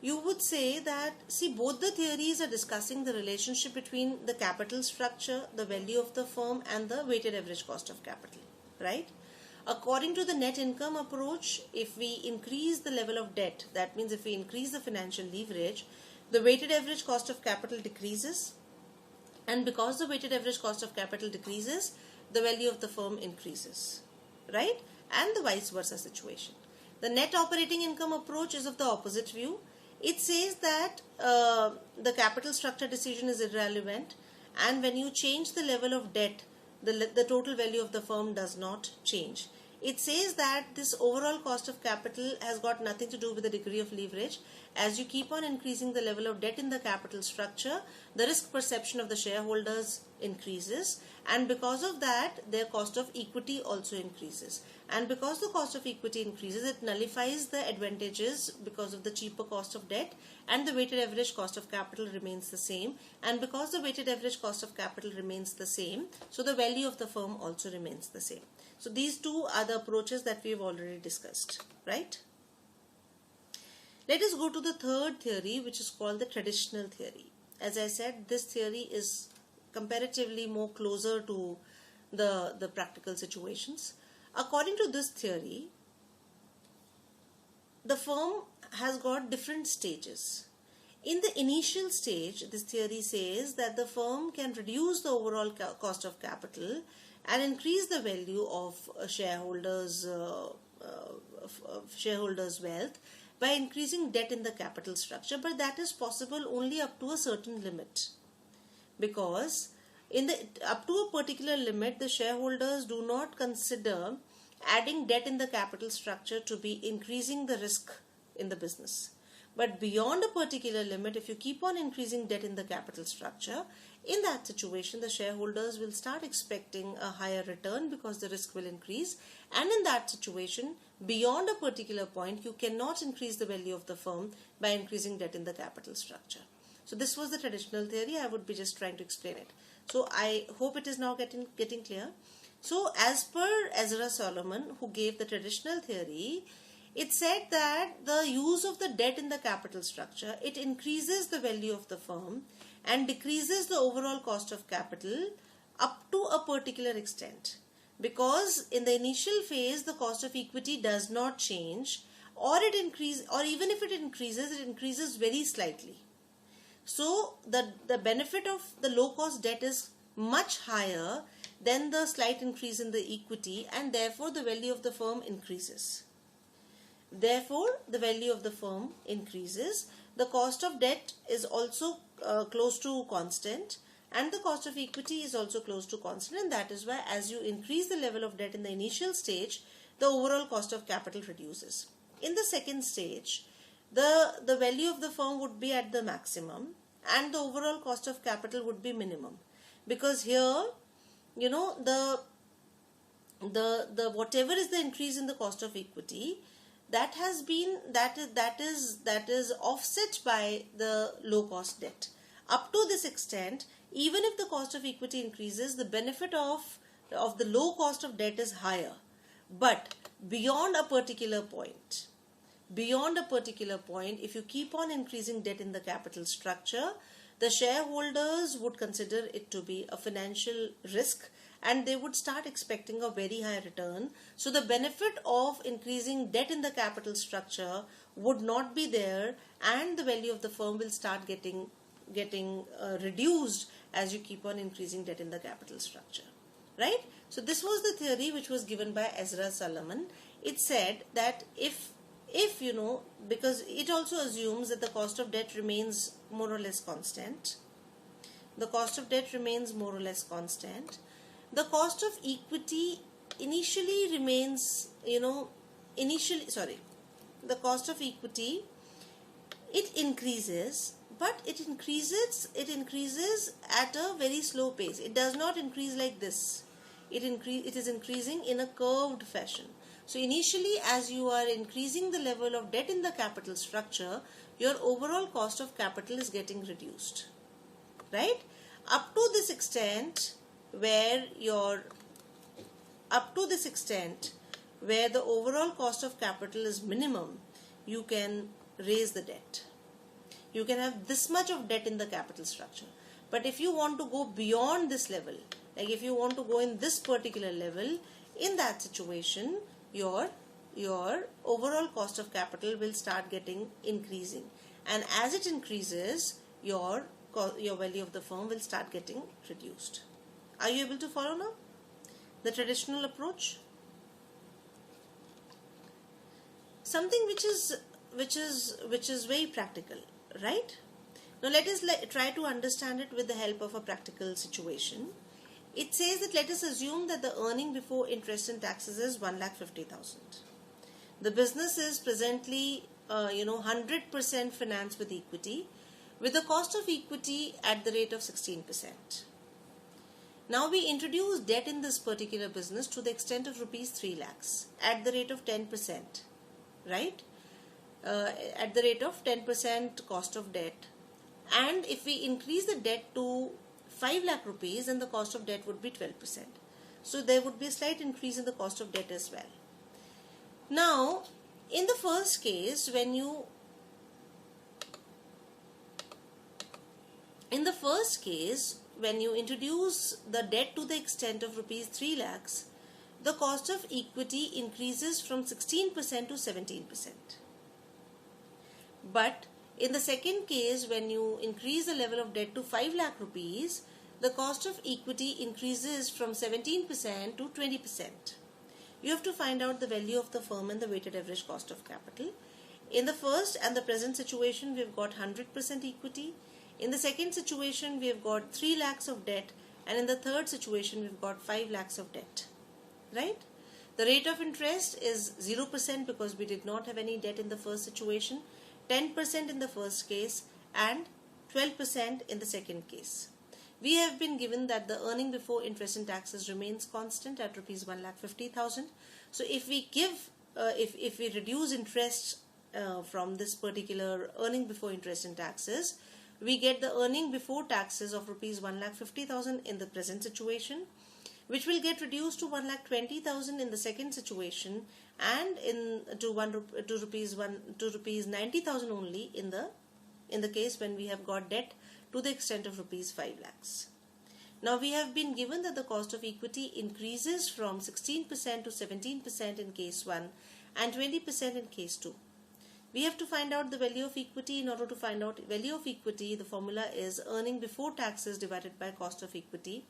you would say that, see, both the theories are discussing the relationship between the capital structure, the value of the firm, and the weighted average cost of capital, right? According to the net income approach, if we increase the level of debt, that means if we increase the financial leverage, the weighted average cost of capital decreases, and because the weighted average cost of capital decreases, the value of the firm increases, right? And the vice versa situation. The net operating income approach is of the opposite view. It says that the capital structure decision is irrelevant, and when you change the level of debt, the total value of the firm does not change. It says that this overall cost of capital has got nothing to do with the degree of leverage. As you keep on increasing the level of debt in the capital structure, the risk perception of the shareholders increases, and because of that their cost of equity also increases. And because the cost of equity increases, it nullifies the advantages because of the cheaper cost of debt, and the weighted average cost of capital remains the same. And because the weighted average cost of capital remains the same, so the value of the firm also remains the same. So these two are the approaches that we have already discussed, right? Let us go to the third theory, which is called the traditional theory. As I said, this theory is comparatively more closer to the practical situations. According to this theory, the firm has got different stages. In the initial stage, this theory says that the firm can reduce the overall cost of capital and increase the value of shareholders' wealth by increasing debt in the capital structure, but that is possible only up to a certain limit, because up to a particular limit the shareholders do not consider adding debt in the capital structure to be increasing the risk in the business. But beyond a particular limit, if you keep on increasing debt in the capital structure, in that situation the shareholders will start expecting a higher return because the risk will increase, and in that situation beyond a particular point you cannot increase the value of the firm by increasing debt in the capital structure. So this was the traditional theory. I would be just trying to explain it. So I hope it is now getting clear. So as per Ezra Solomon, who gave the traditional theory, it said that the use of the debt in the capital structure, it increases the value of the firm and decreases the overall cost of capital up to a particular extent, because in the initial phase the cost of equity does not change, or even if it increases very slightly. So the benefit of the low cost debt is much higher than the slight increase in the equity, and therefore the value of the firm increases. Therefore, the value of the firm increases. The cost of debt is also close to constant, and the cost of equity is also close to constant, and that is why as you increase the level of debt in the initial stage, the overall cost of capital reduces. In the second stage, the value of the firm would be at the maximum and the overall cost of capital would be minimum, because here the whatever is the increase in the cost of equity, that is offset by the low cost debt. Up to this extent, even if the cost of equity increases, the benefit of the low cost of debt is higher. But beyond a particular point, if you keep on increasing debt in the capital structure, the shareholders would consider it to be a financial risk and they would start expecting a very high return. So the benefit of increasing debt in the capital structure would not be there, and the value of the firm will start getting reduced as you keep on increasing debt in the capital structure, right? So this was the theory which was given by Ezra Solomon. It said that if because it also assumes that the cost of debt remains more or less constant. The cost of debt remains more or less constant. The cost of equity initially remains, the cost of equity, it increases, but it increases at a very slow pace. It does not increase like this. It is increasing in a curved fashion. So initially, as you are increasing the level of debt in the capital structure, your overall cost of capital is getting reduced, right? Up to this extent where the overall cost of capital is minimum, you can raise the debt. You can have this much of debt in the capital structure. But if you want to go beyond this level, like if you want to go in this particular level, in that situation, your overall cost of capital will start increasing, and as it increases, your value of the firm will start getting reduced. Are you able to follow now the traditional approach? Something which is very practical, right? Now let us try to understand it with the help of a practical situation. It says that let us assume that the earning before interest and taxes is 1,50,000. The business is presently 100% financed with equity, with the cost of equity at the rate of 16%. Now we introduce debt in this particular business to the extent of rupees 3 lakhs at the rate of 10%, right? At the rate of 10% cost of debt. And if we increase the debt to 5 lakh rupees, then the cost of debt would be 12%. So there would be a slight increase in the cost of debt as well. Now, in the first case, when you introduce the debt to the extent of rupees 3 lakhs, the cost of equity increases from 16% to 17%. But in the second case, when you increase the level of debt to 5 lakh rupees, the cost of equity increases from 17% to 20%. You have to find out the value of the firm and the weighted average cost of capital. In the first and the present situation, we've got 100% equity. In the second situation, we've got 3 lakhs of debt. And in the third situation, we've got 5 lakhs of debt. Right? The rate of interest is 0% because we did not have any debt in the first situation, 10% in the first case, and 12% in the second case. We have been given that the earning before interest and taxes remains constant at rupees 1,50,000. So if we if we reduce interest from this particular earning before interest and taxes, we get the earning before taxes of rupees 1,50,000 in the present situation, which will get reduced to 1,20,000 in the second situation, and to rupees 90,000 only in the case when we have got debt to the extent of rupees 5 lakhs. Now we have been given that the cost of equity increases from 16% to 17% in case 1 and 20% in case 2. We have to find out the value of equity. In order to find out value of equity, the formula is earning before taxes divided by cost of equity.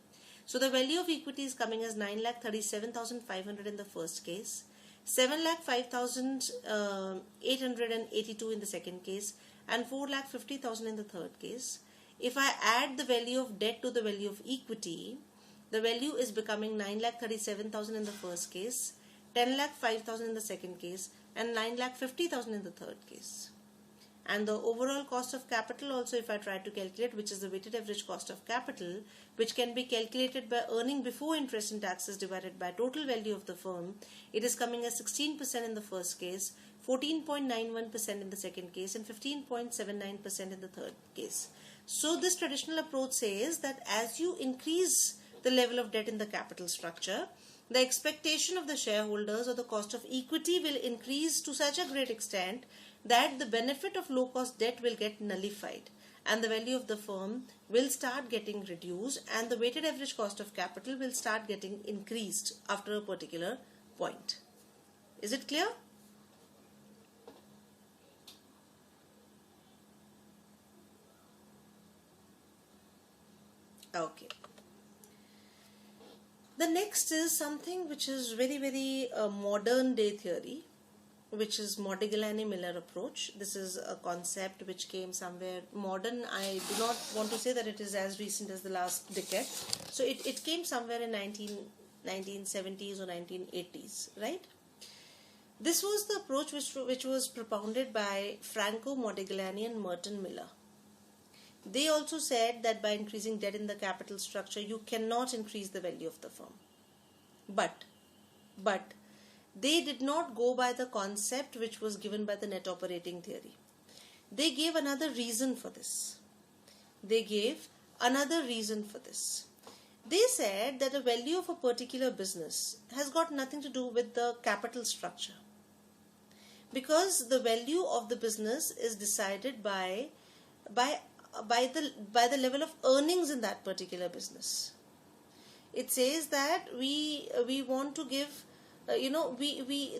So the value of equity is coming as 9,37,500 in the first case, 7,05,882 in the second case, and 4,50,000 in the third case. If I add the value of debt to the value of equity, the value is becoming 9,37,000 in the first case, 10,05,000 in the second case, and 9,50,000 in the third case. And the overall cost of capital also, if I try to calculate, which is the weighted average cost of capital, which can be calculated by earning before interest and taxes divided by total value of the firm, it is coming as 16% in the first case, 14.91% in the second case, and 15.79% in the third case. So this traditional approach says that as you increase the level of debt in the capital structure, the expectation of the shareholders or the cost of equity will increase to such a great extent that the benefit of low cost debt will get nullified and the value of the firm will start getting reduced and the weighted average cost of capital will start getting increased after a particular point. Is it clear? Okay. The next is something which is very modern day theory, which is Modigliani-Miller approach. This is a concept which came somewhere modern. I do not want to say that it is as recent as the last decade. So it came somewhere in 1970s or 1980s, right? This was the approach which was propounded by Franco Modigliani and Merton Miller. They also said that by increasing debt in the capital structure, you cannot increase the value of the firm. But they did not go by the concept which was given by the net operating theory. They gave another reason for this. They said that the value of a particular business has got nothing to do with the capital structure, because the value of the business is decided by the level of earnings in that particular business. It says that we want to give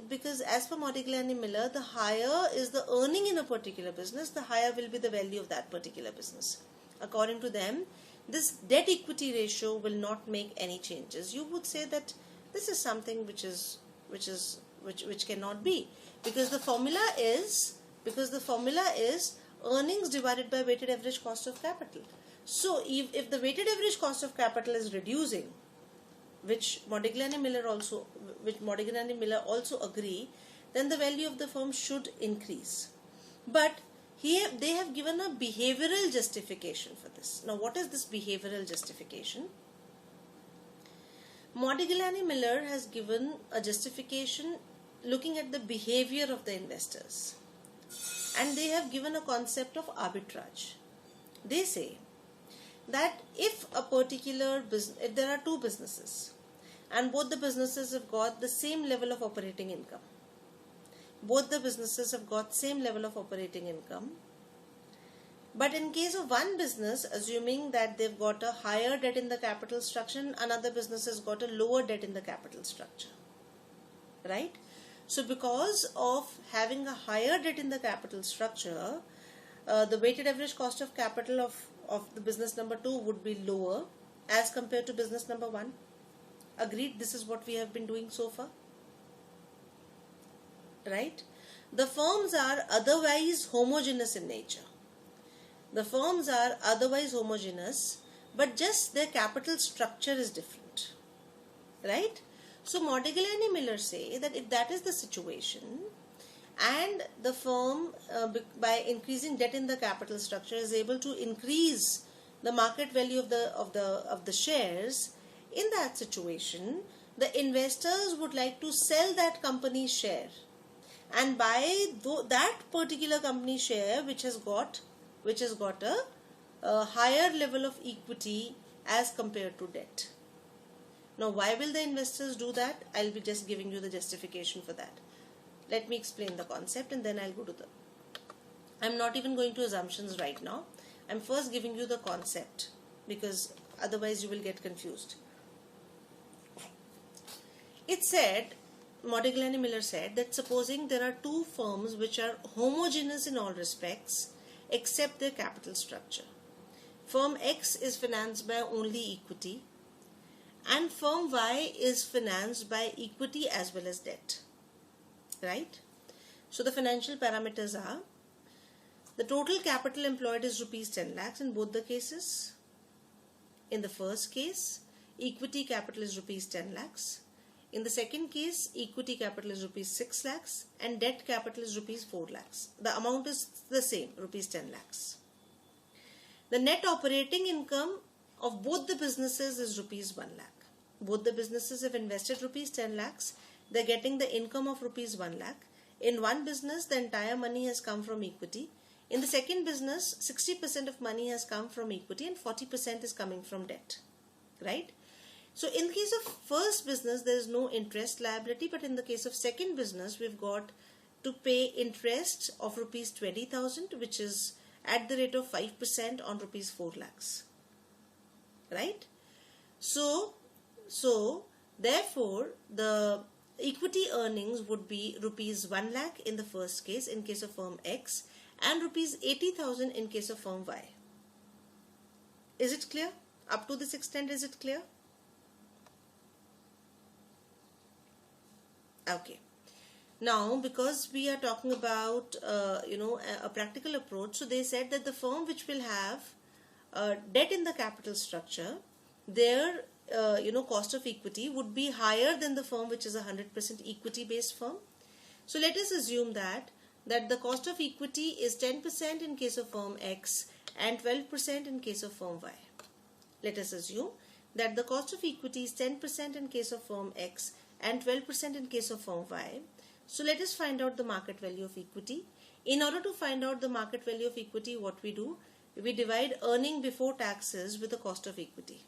because as per Modigliani-Miller, the higher is the earning in a particular business, the higher will be the value of that particular business. According to them, this debt equity ratio will not make any changes. You would say that this is something which cannot be, because the formula is earnings divided by weighted average cost of capital. So if the weighted average cost of capital is reducing, which Modigliani Miller also agree, then the value of the firm should increase. But here they have given a behavioral justification for this. Now, what is this behavioral justification? Modigliani Miller has given a justification looking at the behavior of the investors, and they have given a concept of arbitrage. They say that if a particular business, if there are two businesses and both the businesses have got the same level of operating income, but in case of one business, assuming that they've got a higher debt in the capital structure, another business has got a lower debt in the capital structure, right? So because of having a higher debt in the capital structure, the weighted average cost of capital of the business number 2 would be lower as compared to business number 1. Agreed? This is what we have been doing so far, right? The firms are otherwise homogeneous in nature. But just their capital structure is different, right? So Modigliani Miller say that if that is the situation, and the firm by increasing debt in the capital structure is able to increase the market value of the shares, in that situation the investors would like to sell that company's share and buy that particular company share which has got a higher level of equity as compared to debt. Now, why will the investors do that? I'll be just giving you the justification for that. Let me explain the concept and then I'll go to I'm not even going to assumptions right now. I'm first giving you the concept because otherwise you will get confused. It said, Modigliani Miller said that supposing there are two firms which are homogeneous in all respects except their capital structure. Firm X is financed by only equity and firm Y is financed by equity as well as debt, right? So the financial parameters are, the total capital employed is rupees 10 lakhs in both the cases. In the first case, equity capital is rupees 10 lakhs. In the second case, equity capital is rupees 6 lakhs and debt capital is rupees 4 lakhs. The amount is the same, rupees 10 lakhs. The net operating income of both the businesses is rupees 1 lakh. Both the businesses have invested rupees 10 lakhs. They're getting the income of rupees 1 lakh. In one business, the entire money has come from equity. In the second business, 60% of money has come from equity and 40% is coming from debt, right? So in the case of first business, there is no interest liability, but in the case of second business, we've got to pay interest of rupees 20,000, which is at the rate of 5% on rupees 4 lakhs, right? So therefore, the equity earnings would be rupees 1 lakh in the first case in case of firm X and rupees 80,000 in case of firm Y. Is it clear? Up to this extent, is it clear? Okay. Now, because we are talking about a practical approach, so they said that the firm which will have debt in the capital structure, their cost of equity would be higher than the firm which is a 100% equity based firm. So let us assume that the cost of equity is 10% in case of firm X and 12% in case of firm Y. Let us assume that the cost of equity is 10% in case of firm X and 12% in case of firm Y. So let us find out the market value of equity. In order to find out the market value of equity, what we do? We divide earning before taxes with the cost of equity,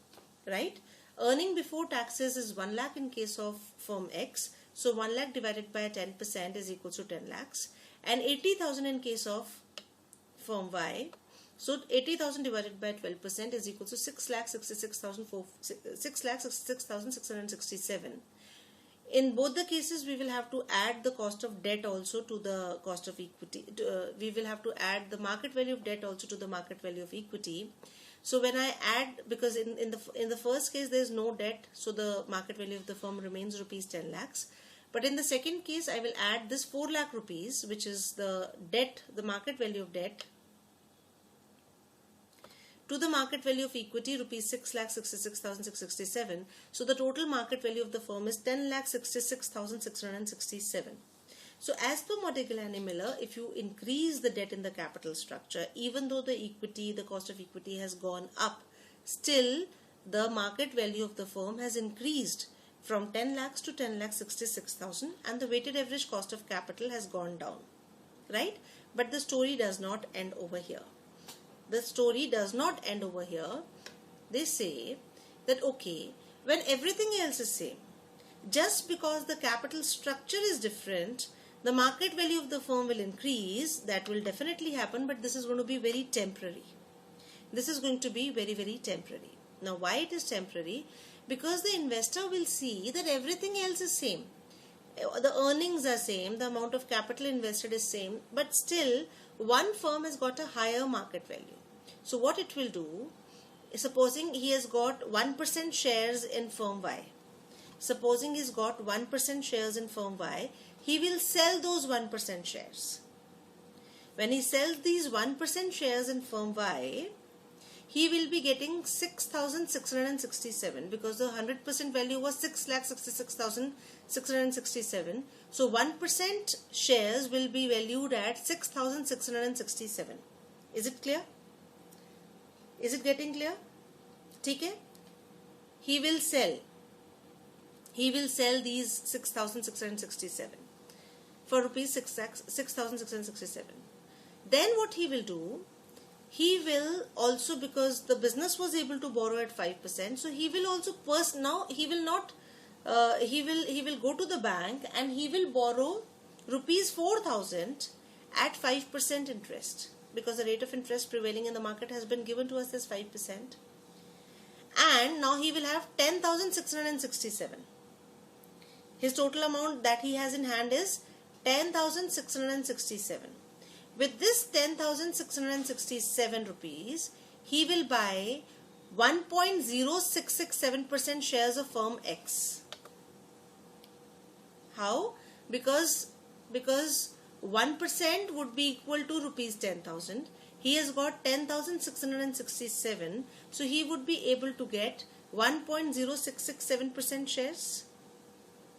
right? Earning before taxes is 1 lakh in case of firm X. So 1 lakh divided by 10% is equal to 10 lakhs. And 80,000 in case of firm Y. So 80,000 divided by 12% is equal to 6,66,667. In both the cases, we will have to add the cost of debt also to the cost of equity. We will have to add the market value of debt also to the market value of equity. So when I add, because in the first case there is no debt, so the market value of the firm remains rupees 10 lakhs. But in the second case, I will add this 4 lakh rupees, which is the debt, the market value of debt, to the market value of equity rupees 6,66,667. So the total market value of the firm is 10,66,667. So as per Modigliani Miller, if you increase the debt in the capital structure, even though the equity, the cost of equity has gone up, still the market value of the firm has increased from 10 lakhs to 10,66,000 and the weighted average cost of capital has gone down, right? But the story does not end over here. The story does not end over here. They say that okay, when everything else is same, just because the capital structure is different, the market value of the firm will increase. That will definitely happen, but this is going to be very temporary. This is going to be very, very temporary. Now, why it is temporary? Because the investor will see that everything else is same. The earnings are same, the amount of capital invested is same, but still one firm has got a higher market value. So what it will do, supposing he has got 1% shares in firm Y. Supposing he's got 1% shares in firm Y, he will sell those 1% shares. When he sells these 1% shares in firm Y, he will be getting 6,667 because the 100% value was 6,66,667. So 1% shares will be valued at 6,667. Is it clear? Is it getting clear? Okay? He will sell these 6,667 for rupees 6,667. Then what he will do? He will also, because the business was able to borrow at 5%, so he will also he will go to the bank and he will borrow rupees 4,000 at 5% interest, because the rate of interest prevailing in the market has been given to us as 5%. And now he will have 10,667. His total amount that he has in hand is 10,667. With this 10,667 rupees, he will buy 1.0667% shares of firm X. How? Because 1% would be equal to rupees 10,000. He has got 10,667. So he would be able to get 1.0667% shares.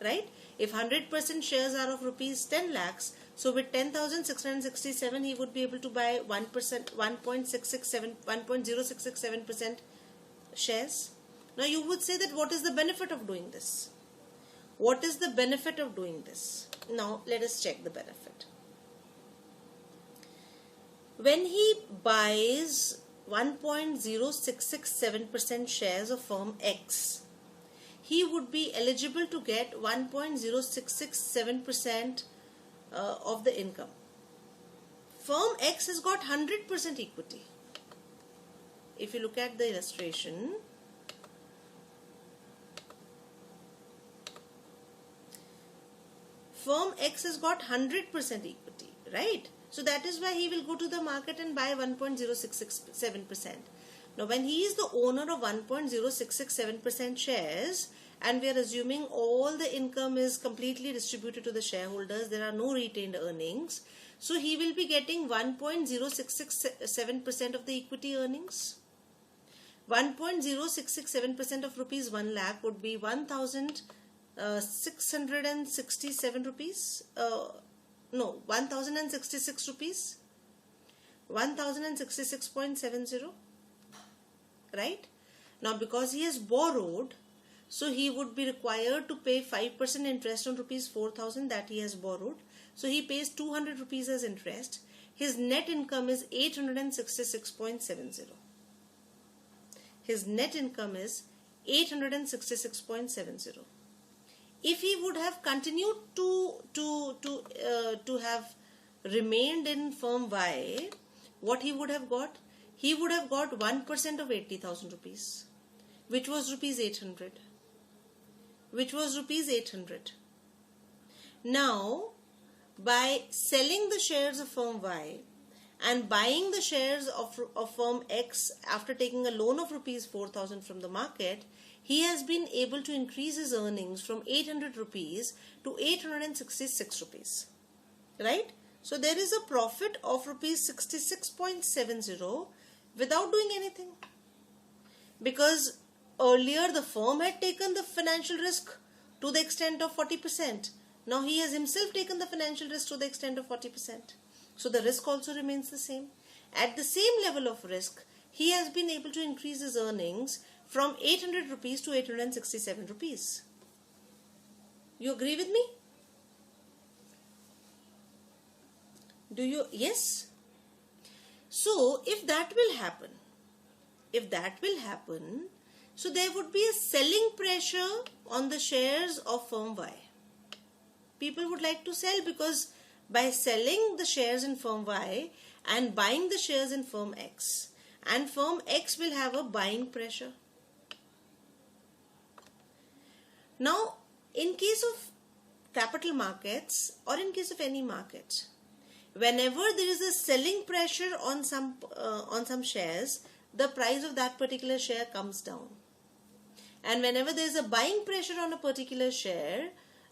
Right? If 100% shares are of rupees 10 lakhs, so with 10,667 he would be able to buy 1.067% shares. Now you would say that what is the benefit of doing this? What is the benefit of doing this? Now let us check the benefit. When he buys 1.0667% shares of firm X, he would be eligible to get 1.0667% of the income. Firm X has got 100% equity. If you look at the illustration, firm X has got 100% equity, right? So that is why he will go to the market and buy 1.0667%. Now when he is the owner of 1.0667% shares, and we are assuming all the income is completely distributed to the shareholders, there are no retained earnings, so he will be getting 1.0667% of the equity earnings. 1.0667% of rupees 1 lakh would be 1,667 rupees. 1,066 rupees. 1,066.70. Right? Now because he has borrowed, so he would be required to pay 5% interest on rupees 4,000 that he has borrowed. So he pays 200 rupees as interest. His net income is 866.70. His net income is 866.70. If he would have continued to have remained in firm Y, what he would have got? He would have got 1% of 80,000 rupees, which was rupees 800. Now, by selling the shares of firm Y and buying the shares of firm X after taking a loan of rupees 4,000 from the market, he has been able to increase his earnings from 800 rupees to 866 rupees. Right? So there is a profit of rupees 66.70 without doing anything. Because earlier the firm had taken the financial risk to the extent of 40%. Now he has himself taken the financial risk to the extent of 40%. So the risk also remains the same. At the same level of risk, he has been able to increase his earnings from 800 rupees to 867 rupees. You agree with me? Do you? Yes. So if that will happen, so there would be a selling pressure on the shares of firm Y. People would like to sell, because by selling the shares in firm Y and buying the shares in firm X, and firm X will have a buying pressure. Now, in case of capital markets or in case of any market, whenever there is a selling pressure on some shares, the price of that particular share comes down. And whenever there is a buying pressure on a particular share,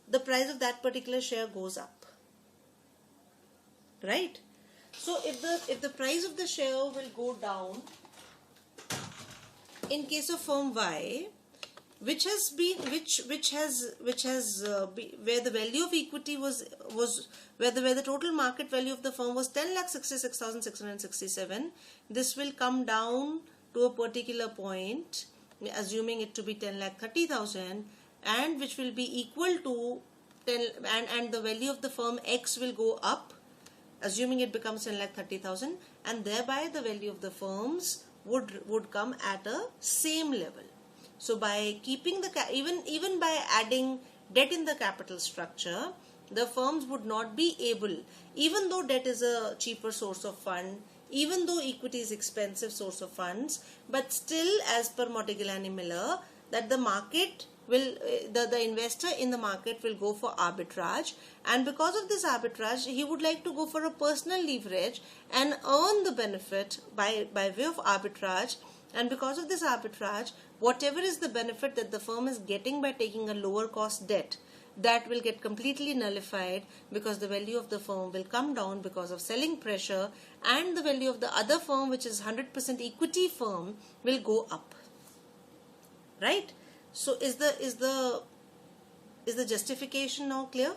the price of that particular share goes up. Right? So if the price of the share will go down, in case of firm Y, where the value of equity where the total market value of the firm was 10,66,667, this will come down to a particular point, assuming it to be 10,30,000, and which will be equal to 10, and the value of the firm X will go up, assuming it becomes 10,30,000, and thereby the value of the firms would come at a same level. So by keeping even by adding debt in the capital structure, the firms would not be able, even though debt is a cheaper source of fund, even though equity is expensive source of funds, but still, as per Mottigliani Miller, that the market will, the investor in the market will go for arbitrage, and because of this arbitrage, he would like to go for a personal leverage and earn the benefit by way of arbitrage. And because of this arbitrage, whatever is the benefit that the firm is getting by taking a lower cost debt, that will get completely nullified, because the value of the firm will come down because of selling pressure, and the value of the other firm, which is 100% equity firm, will go up. Right? So is the justification now clear?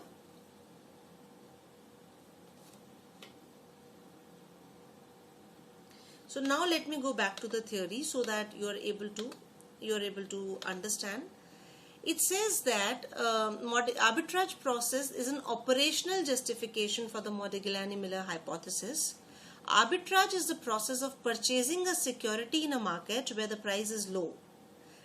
So now let me go back to the theory so that you are able to understand. It says that arbitrage process is an operational justification for the Modigliani-Miller hypothesis. Arbitrage is the process of purchasing a security in a market where the price is low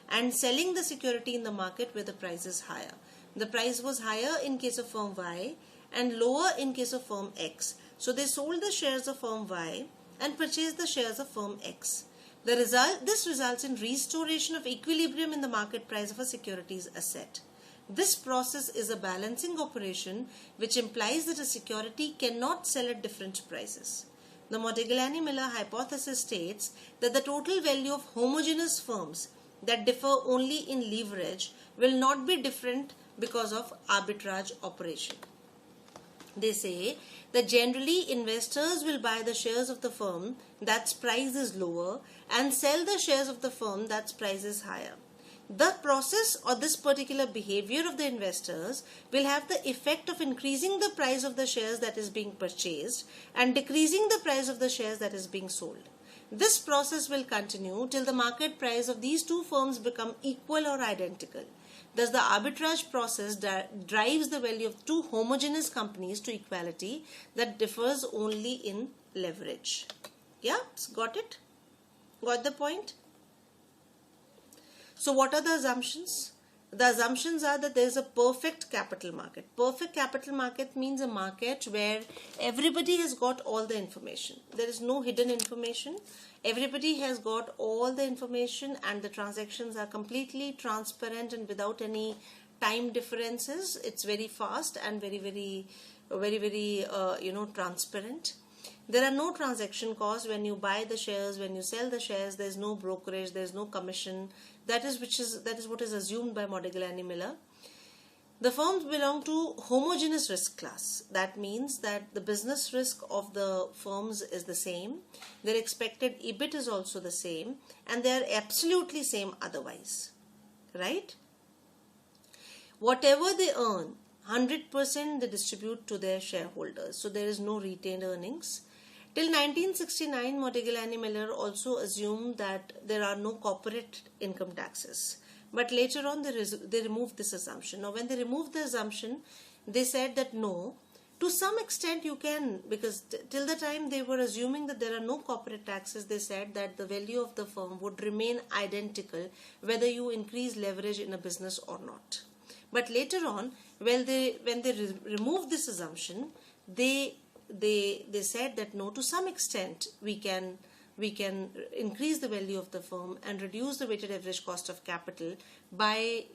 and selling the security in the market where the price is higher. The price was higher in case of firm Y and lower in case of firm X. So they sold the shares of firm Y and purchased the shares of firm X. This results in restoration of equilibrium in the market price of a securities asset. This process is a balancing operation which implies that a security cannot sell at different prices. The Modigliani-Miller hypothesis states that the total value of homogeneous firms that differ only in leverage will not be different because of arbitrage operation. They say that generally investors will buy the shares of the firm that's price is lower and sell the shares of the firm that's price is higher. The process or this particular behavior of the investors will have the effect of increasing the price of the shares that is being purchased and decreasing the price of the shares that is being sold. This process will continue till the market price of these two firms become equal or identical. Thus, the arbitrage process drives the value of two homogeneous companies to equality that differs only in leverage. Yeah, got it? Got the point? So, what are the assumptions? The assumptions are that there is a perfect capital market. Perfect capital market means a market where everybody has got all the information. There is no hidden information. Everybody has got all the information and the transactions are completely transparent and without any time differences. It's very fast and very transparent. There are no transaction costs when you buy the shares, when you sell the shares. There is no brokerage, there is no commission. That is what is assumed by Modigliani-Miller. The firms belong to homogeneous risk class. That means that the business risk of the firms is the same, their expected EBIT is also the same, and they are absolutely same otherwise, right? Whatever they earn, 100% they distribute to their shareholders. So there is no retained earnings. Till 1969, Modigliani Miller also assumed that there are no corporate income taxes. But later on, they removed this assumption. Now, when they removed the assumption, they said that no, to some extent you can, because till the time they were assuming that there are no corporate taxes, they said that the value of the firm would remain identical whether you increase leverage in a business or not. But later on, when they removed this assumption, they said that no, to some extent we can increase the value of the firm and reduce the weighted average cost of capital by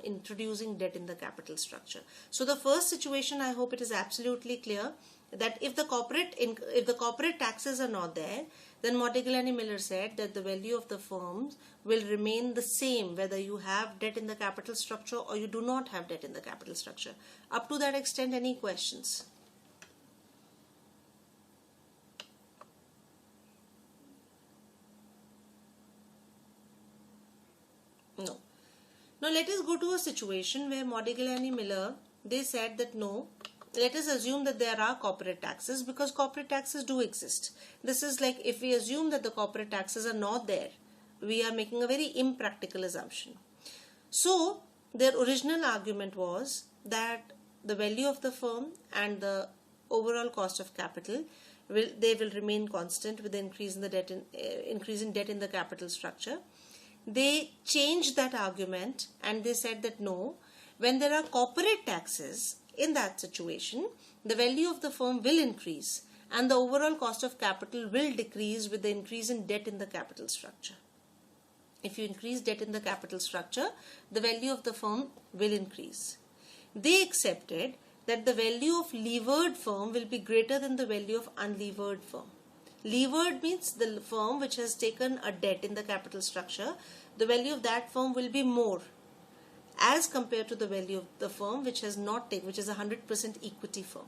introducing debt in the capital structure. So the first situation, I hope it is absolutely clear that if the corporate taxes are not there, then Modigliani Miller said that the value of the firms will remain the same whether you have debt in the capital structure or you do not have debt in the capital structure. Up to that extent, any questions? No. Now let us go to a situation where Modigliani Miller, they said that no, let us assume that there are corporate taxes, because corporate taxes do exist. This is like if we assume that the corporate taxes are not there, we are making a very impractical assumption. So their original argument was that the value of the firm and the overall cost of capital will remain constant with the increase in debt in the capital structure. They changed that argument and they said that no, when there are corporate taxes, in that situation, the value of the firm will increase and the overall cost of capital will decrease with the increase in debt in the capital structure. If you increase debt in the capital structure, the value of the firm will increase. They accepted that the value of levered firm will be greater than the value of unlevered firm. Levered means the firm which has taken a debt in the capital structure, the value of that firm will be more as compared to the value of the firm which has not taken, which is a 100% equity firm.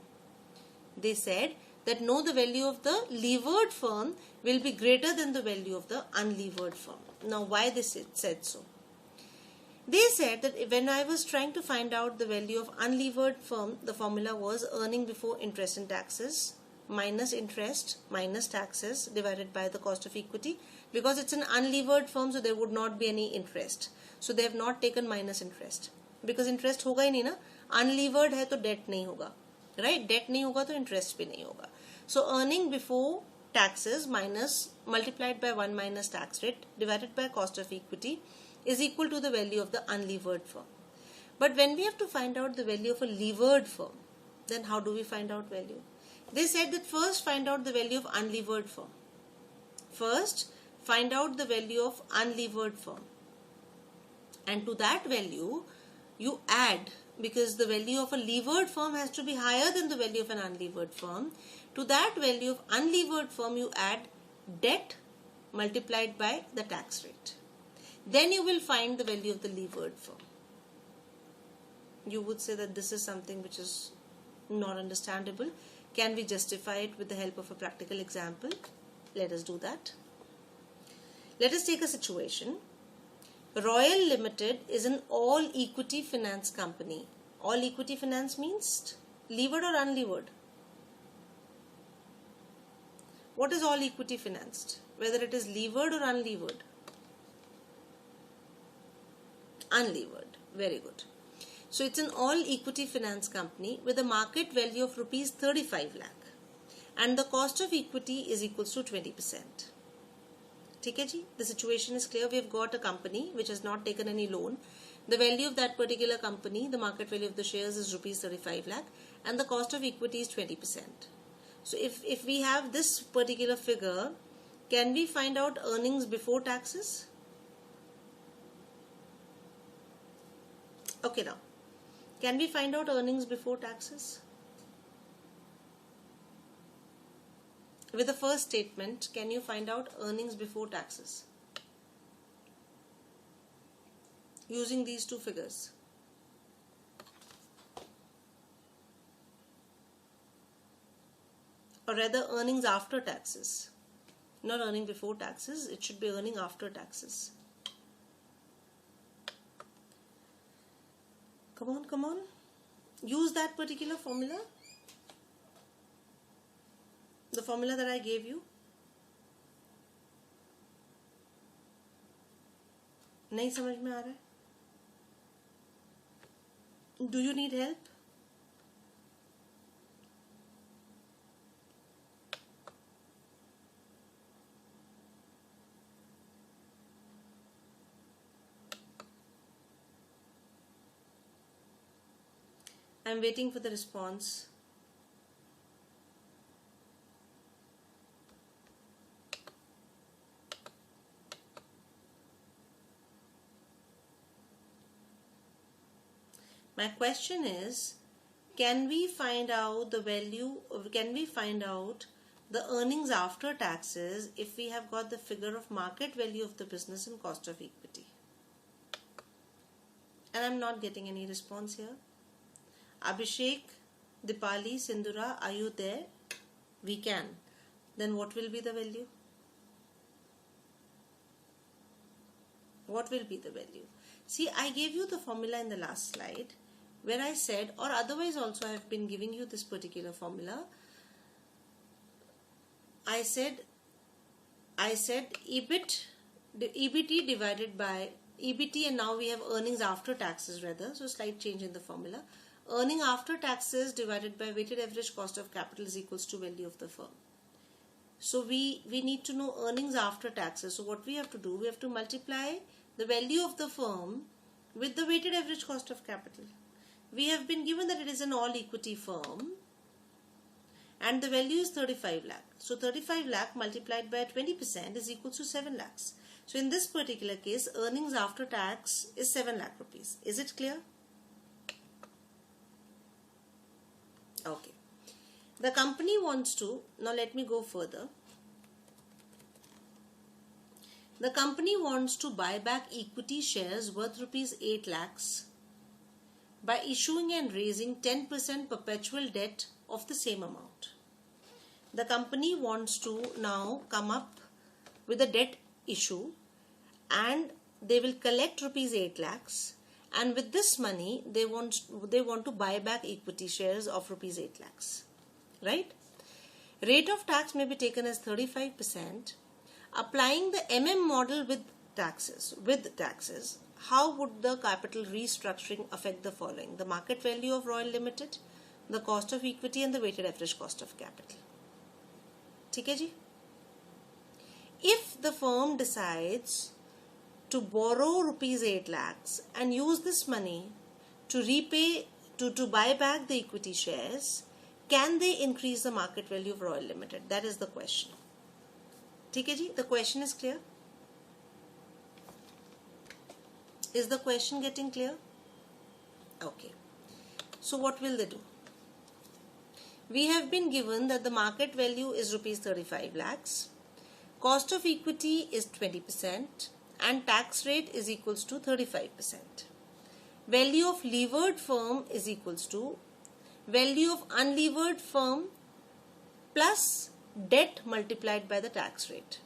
They said that no, the value of the levered firm will be greater than the value of the unlevered firm. Now, why they said so? They said that when I was trying to find out the value of unlevered firm, the formula was earning before interest and taxes minus interest minus taxes divided by the cost of equity. Because it's an unlevered firm, so there would not be any interest. So they have not taken minus interest. Because interest होगा ही नहीं ना, unlevered है तो debt नहीं होगा, right? Debt नहीं होगा तो interest भी नहीं होगा. So earning before taxes minus multiplied by 1 minus tax rate divided by cost of equity is equal to the value of the unlevered firm. But when we have to find out the value of a levered firm, then how do we find out value? They said that first find out the value of unlevered firm. First find out the value of unlevered firm. And to that value you add, because the value of a levered firm has to be higher than the value of an unlevered firm. To that value of unlevered firm you add debt multiplied by the tax rate. Then you will find the value of the levered firm. You would say that this is something which is not understandable. Can we justify it with the help of a practical example? Let us do that. Let us take a situation. Royal Limited is an all equity finance company. All equity finance means levered or unlevered? What is all equity financed? Whether it is levered or unlevered? Unlevered. Very good. So it's an all equity finance company with a market value of rupees 35 lakh and the cost of equity is equals to 20%. ठीक है जी, the situation is clear. We have got a company which has not taken any loan. The value of that particular company, the market value of the shares is rupees 35 lakh and the cost of equity is 20%. So if we have this particular figure, can we find out earnings before taxes? Okay, now can we find out earnings before taxes? With the first statement, can you find out earnings before taxes using these two figures? or rather earnings after taxes. Not earning before taxes, it should be earning after taxes. Come on, come on. Use that particular formula. The formula that I gave you. नहीं समझ में आ रहा है? Do you need help? I'm waiting for the response. My question is, can we find out the value, can we find out the earnings after taxes if we have got the figure of market value of the business and cost of equity? And I'm not getting any response here. Abhishek, Dipali, Sindura, are you there? We can. Then what will be the value? What will be the value? See, I gave you the formula in the last slide where I said, or otherwise also I have been giving you this particular formula. I said EBIT, EBT divided by EBT, and now we have earnings after taxes rather, so slight change in the formula. Earning after taxes divided by weighted average cost of capital is equals to value of the firm. So we need to know earnings after taxes. So what we have to do, we have to multiply the value of the firm with the weighted average cost of capital. We have been given that it is an all equity firm and the value is 35 lakh. So 35 lakh multiplied by 20% is equal to 7 lakhs. So in this particular case, earnings after tax is 7 lakh rupees. Is it clear? Okay. The company wants to, now let me go further. The company wants to buy back equity shares worth rupees 8 lakhs by issuing and raising 10% perpetual debt of the same amount. The company wants to now come up with a debt issue and they will collect rupees 8 lakhs, and with this money they want to buy back equity shares of rupees 8 lakhs. Right? Rate of tax may be taken as 35%. Applying the MM model with taxes, how would the capital restructuring affect the following? The market value of Royal Limited, the cost of equity and the weighted average cost of capital. ठीक है जी? If the firm decides to borrow rupees 8 lakhs and use this money to repay, to buy back the equity shares, can they increase the market value of Royal Limited? That is the question. ठीक है जी? The question is clear? Is the question getting clear? Okay. So what will they do? We have been given that the market value is rupees 35 lakhs. Cost of equity is 20% and tax rate is equals to 35%. Value of levered firm is equals to value of unlevered firm plus debt multiplied by the tax rate.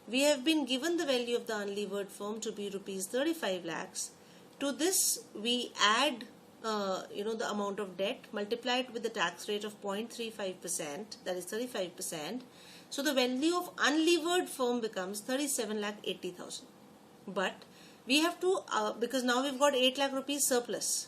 We have been given the value of the unlevered firm to be rupees 35 lakhs. To this we add the amount of debt multiplied with the tax rate of 0.35%, that is 35%. So the value of unlevered firm becomes 37,80,000. But we have to, because now we've got 8 lakh rupees surplus,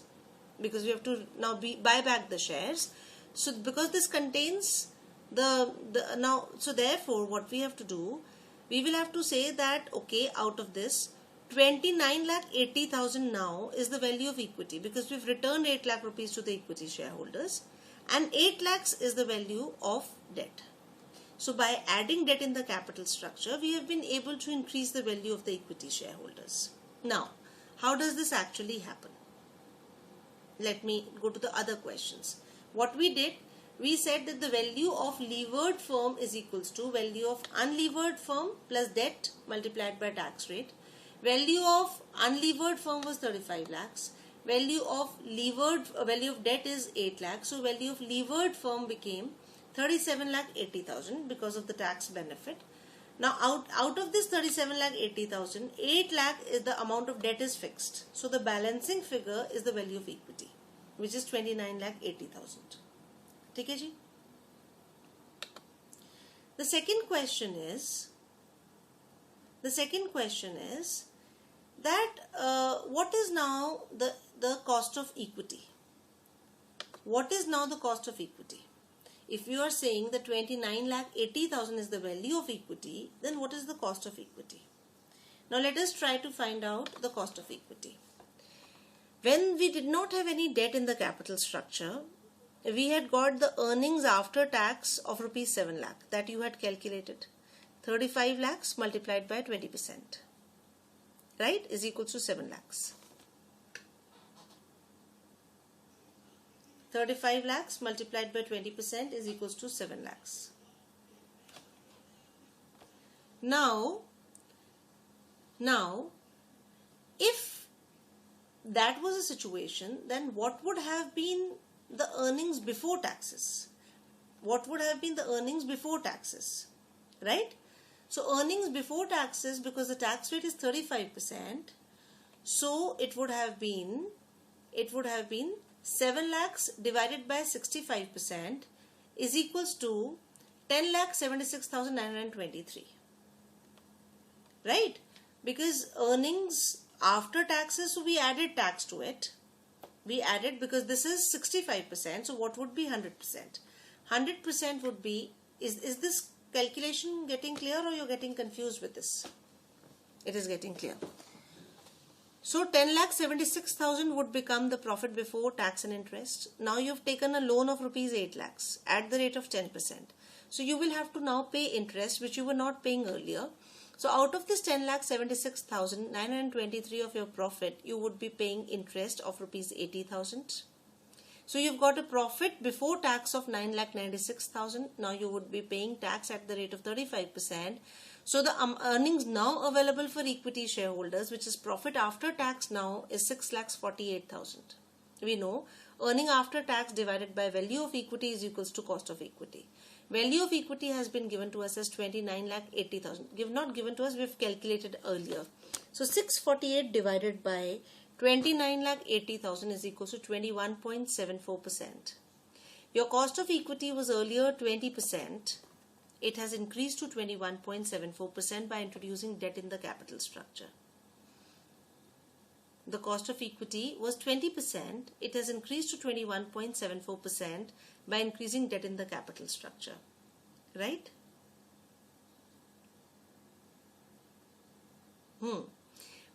because we have to now buy back the shares. So because this contains so therefore what we have to do, we will have to say that, okay, out of this 29,80,000 now is the value of equity, because we've returned 8 lakh rupees to the equity shareholders, and 8 lakhs is the value of debt. So by adding debt in the capital structure, we have been able to increase the value of the equity shareholders. Now, how does this actually happen? Let me go to the other questions. What we did, we said that the value of levered firm is equals to value of unlevered firm plus debt multiplied by tax rate. Value of unlevered firm was 35 lakhs. Value of debt is 8 lakhs. So value of levered firm became 37,80,000 because of the tax benefit. Now out of this 37,80,000, 8 lakh is the amount of debt is fixed. So the balancing figure is the value of equity, which is 29,80,000. ठीक है जी? The second question is that what is now the cost of equity? What is now the cost of equity? If you are saying that 29,80,000 is the value of equity, then what is the cost of equity? Now let us try to find out the cost of equity. When we did not have any debt in the capital structure, we had got the earnings after tax of rupees 7 lakh that you had calculated. 35 lakhs multiplied by 20%, right, is equal to 7 lakhs. 35 lakhs multiplied by 20% is equals to 7 lakhs. Now, if that was a situation, then what would have been the earnings before taxes? What would have been the earnings before taxes, right? So earnings before taxes, because the tax rate is 35%, so it would have been 7 lakhs divided by 65% is equals to 10,76,923, right? Because earnings after taxes, so we added tax to it. We added, because this is 65%, so what would be 100%? 100% would be, is this calculation getting clear, or you're getting confused with this? It is getting clear. So 10,76,000 would become the profit before tax and interest. Now you've taken a loan of rupees 8 lakhs at the rate of 10%. So you will have to now pay interest, which you were not paying earlier. So out of this 10,76,923 of your profit, you would be paying interest of rupees 80,000. So you've got a profit before tax of 9,96,000. Now you would be paying tax at the rate of 35%. So the earnings now available for equity shareholders, which is profit after tax now, is 6,48,000. We know earning after tax divided by value of equity is equals to cost of equity. Value of equity has been given to us as 29,80,000. Not given to us, we've calculated earlier. So 648 divided by 29,80,000 is equals to 21.74%. Your cost of equity was earlier 20%. It has increased to 21.74% by introducing debt in the capital structure. The cost of equity was 20%. It has increased to 21.74% by increasing debt in the capital structure. Right?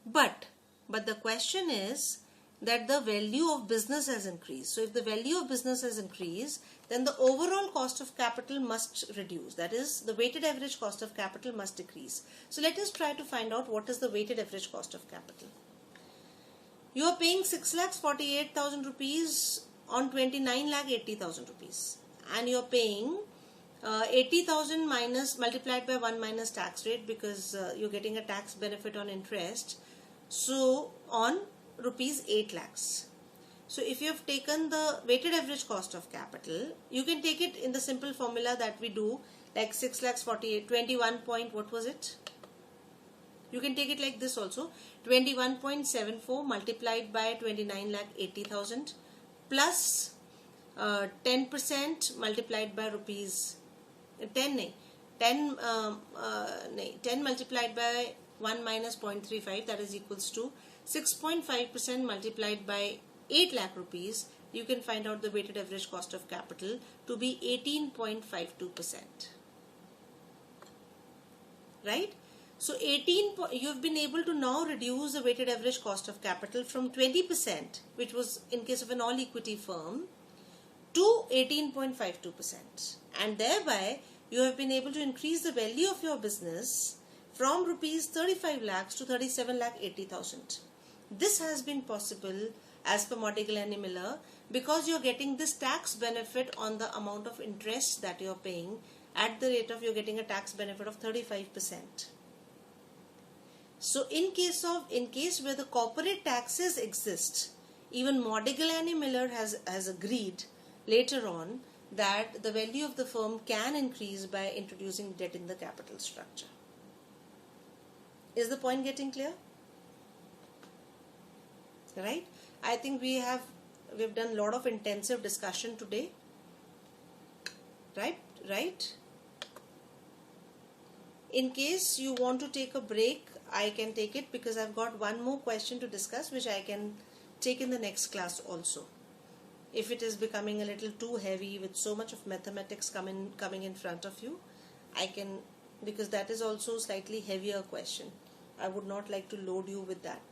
But the question is that the value of business has increased. So if the value of business has increased, then the overall cost of capital must reduce. That is, the weighted average cost of capital must decrease. So let us try to find out what is the weighted average cost of capital. You are paying 6,48,000 rupees on 29,80,000 rupees, and you are paying 80,000 multiplied by 1 minus tax rate, because you're getting a tax benefit on interest. So on rupees 8 lakhs. So if you have taken the weighted average cost of capital, you can take it in the simple formula that we do, like 6,48,000, 21 point, what was it? You can take it like this also, 21.74 multiplied by 29,80,000 plus 10% multiplied by rupees 10 multiplied by 1 minus 0.35, that is equals to 6.5% multiplied by 8 lakh rupees. You can find out the weighted average cost of capital to be 18.52%. Right? So you've been able to now reduce the weighted average cost of capital from 20%, which was in case of an all equity firm, to 18.52%. And thereby you have been able to increase the value of your business from rupees 35 lakhs to 37,80,000. This has been possible as per Modigliani Miller because you're getting this tax benefit on the amount of interest that you're paying at the rate of, you're getting a tax benefit of 35%. So in case where the corporate taxes exist, even Modigliani Miller has agreed later on that the value of the firm can increase by introducing debt in the capital structure. Is the point getting clear? Right? I think we've done a lot of intensive discussion today. Right? In case you want to take a break, I can take it, because I've got one more question to discuss which I can take in the next class also. If it is becoming a little too heavy with so much of mathematics coming in front of you, I can, because that is also slightly heavier question. I would not like to load you with that.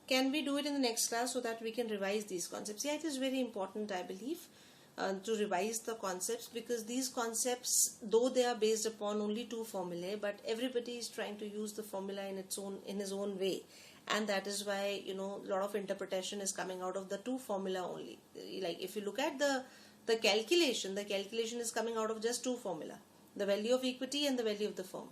Can we do it in the next class so that we can revise these concepts? Yeah, it is very important, I believe, to revise the concepts, because these concepts, though they are based upon only two formulae, but everybody is trying to use the formula in his own way, and that is why a lot of interpretation is coming out of the two formula only. Like if you look at the calculation is coming out of just two formula: the value of equity and the value of the firm,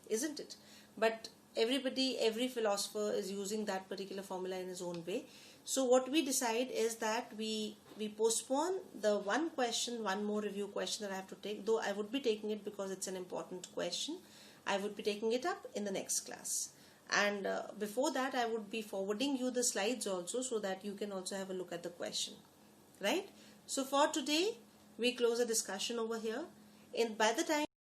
isn't it? But every philosopher is using that particular formula in his own way. So what we decide is that we postpone the one more review question that I have to take, though I would be taking it because it's an important question. I would be taking it up in the next class, and before that I would be forwarding you the slides also, so that you can also have a look at the question. Right? So for today we close the discussion over here, and by the time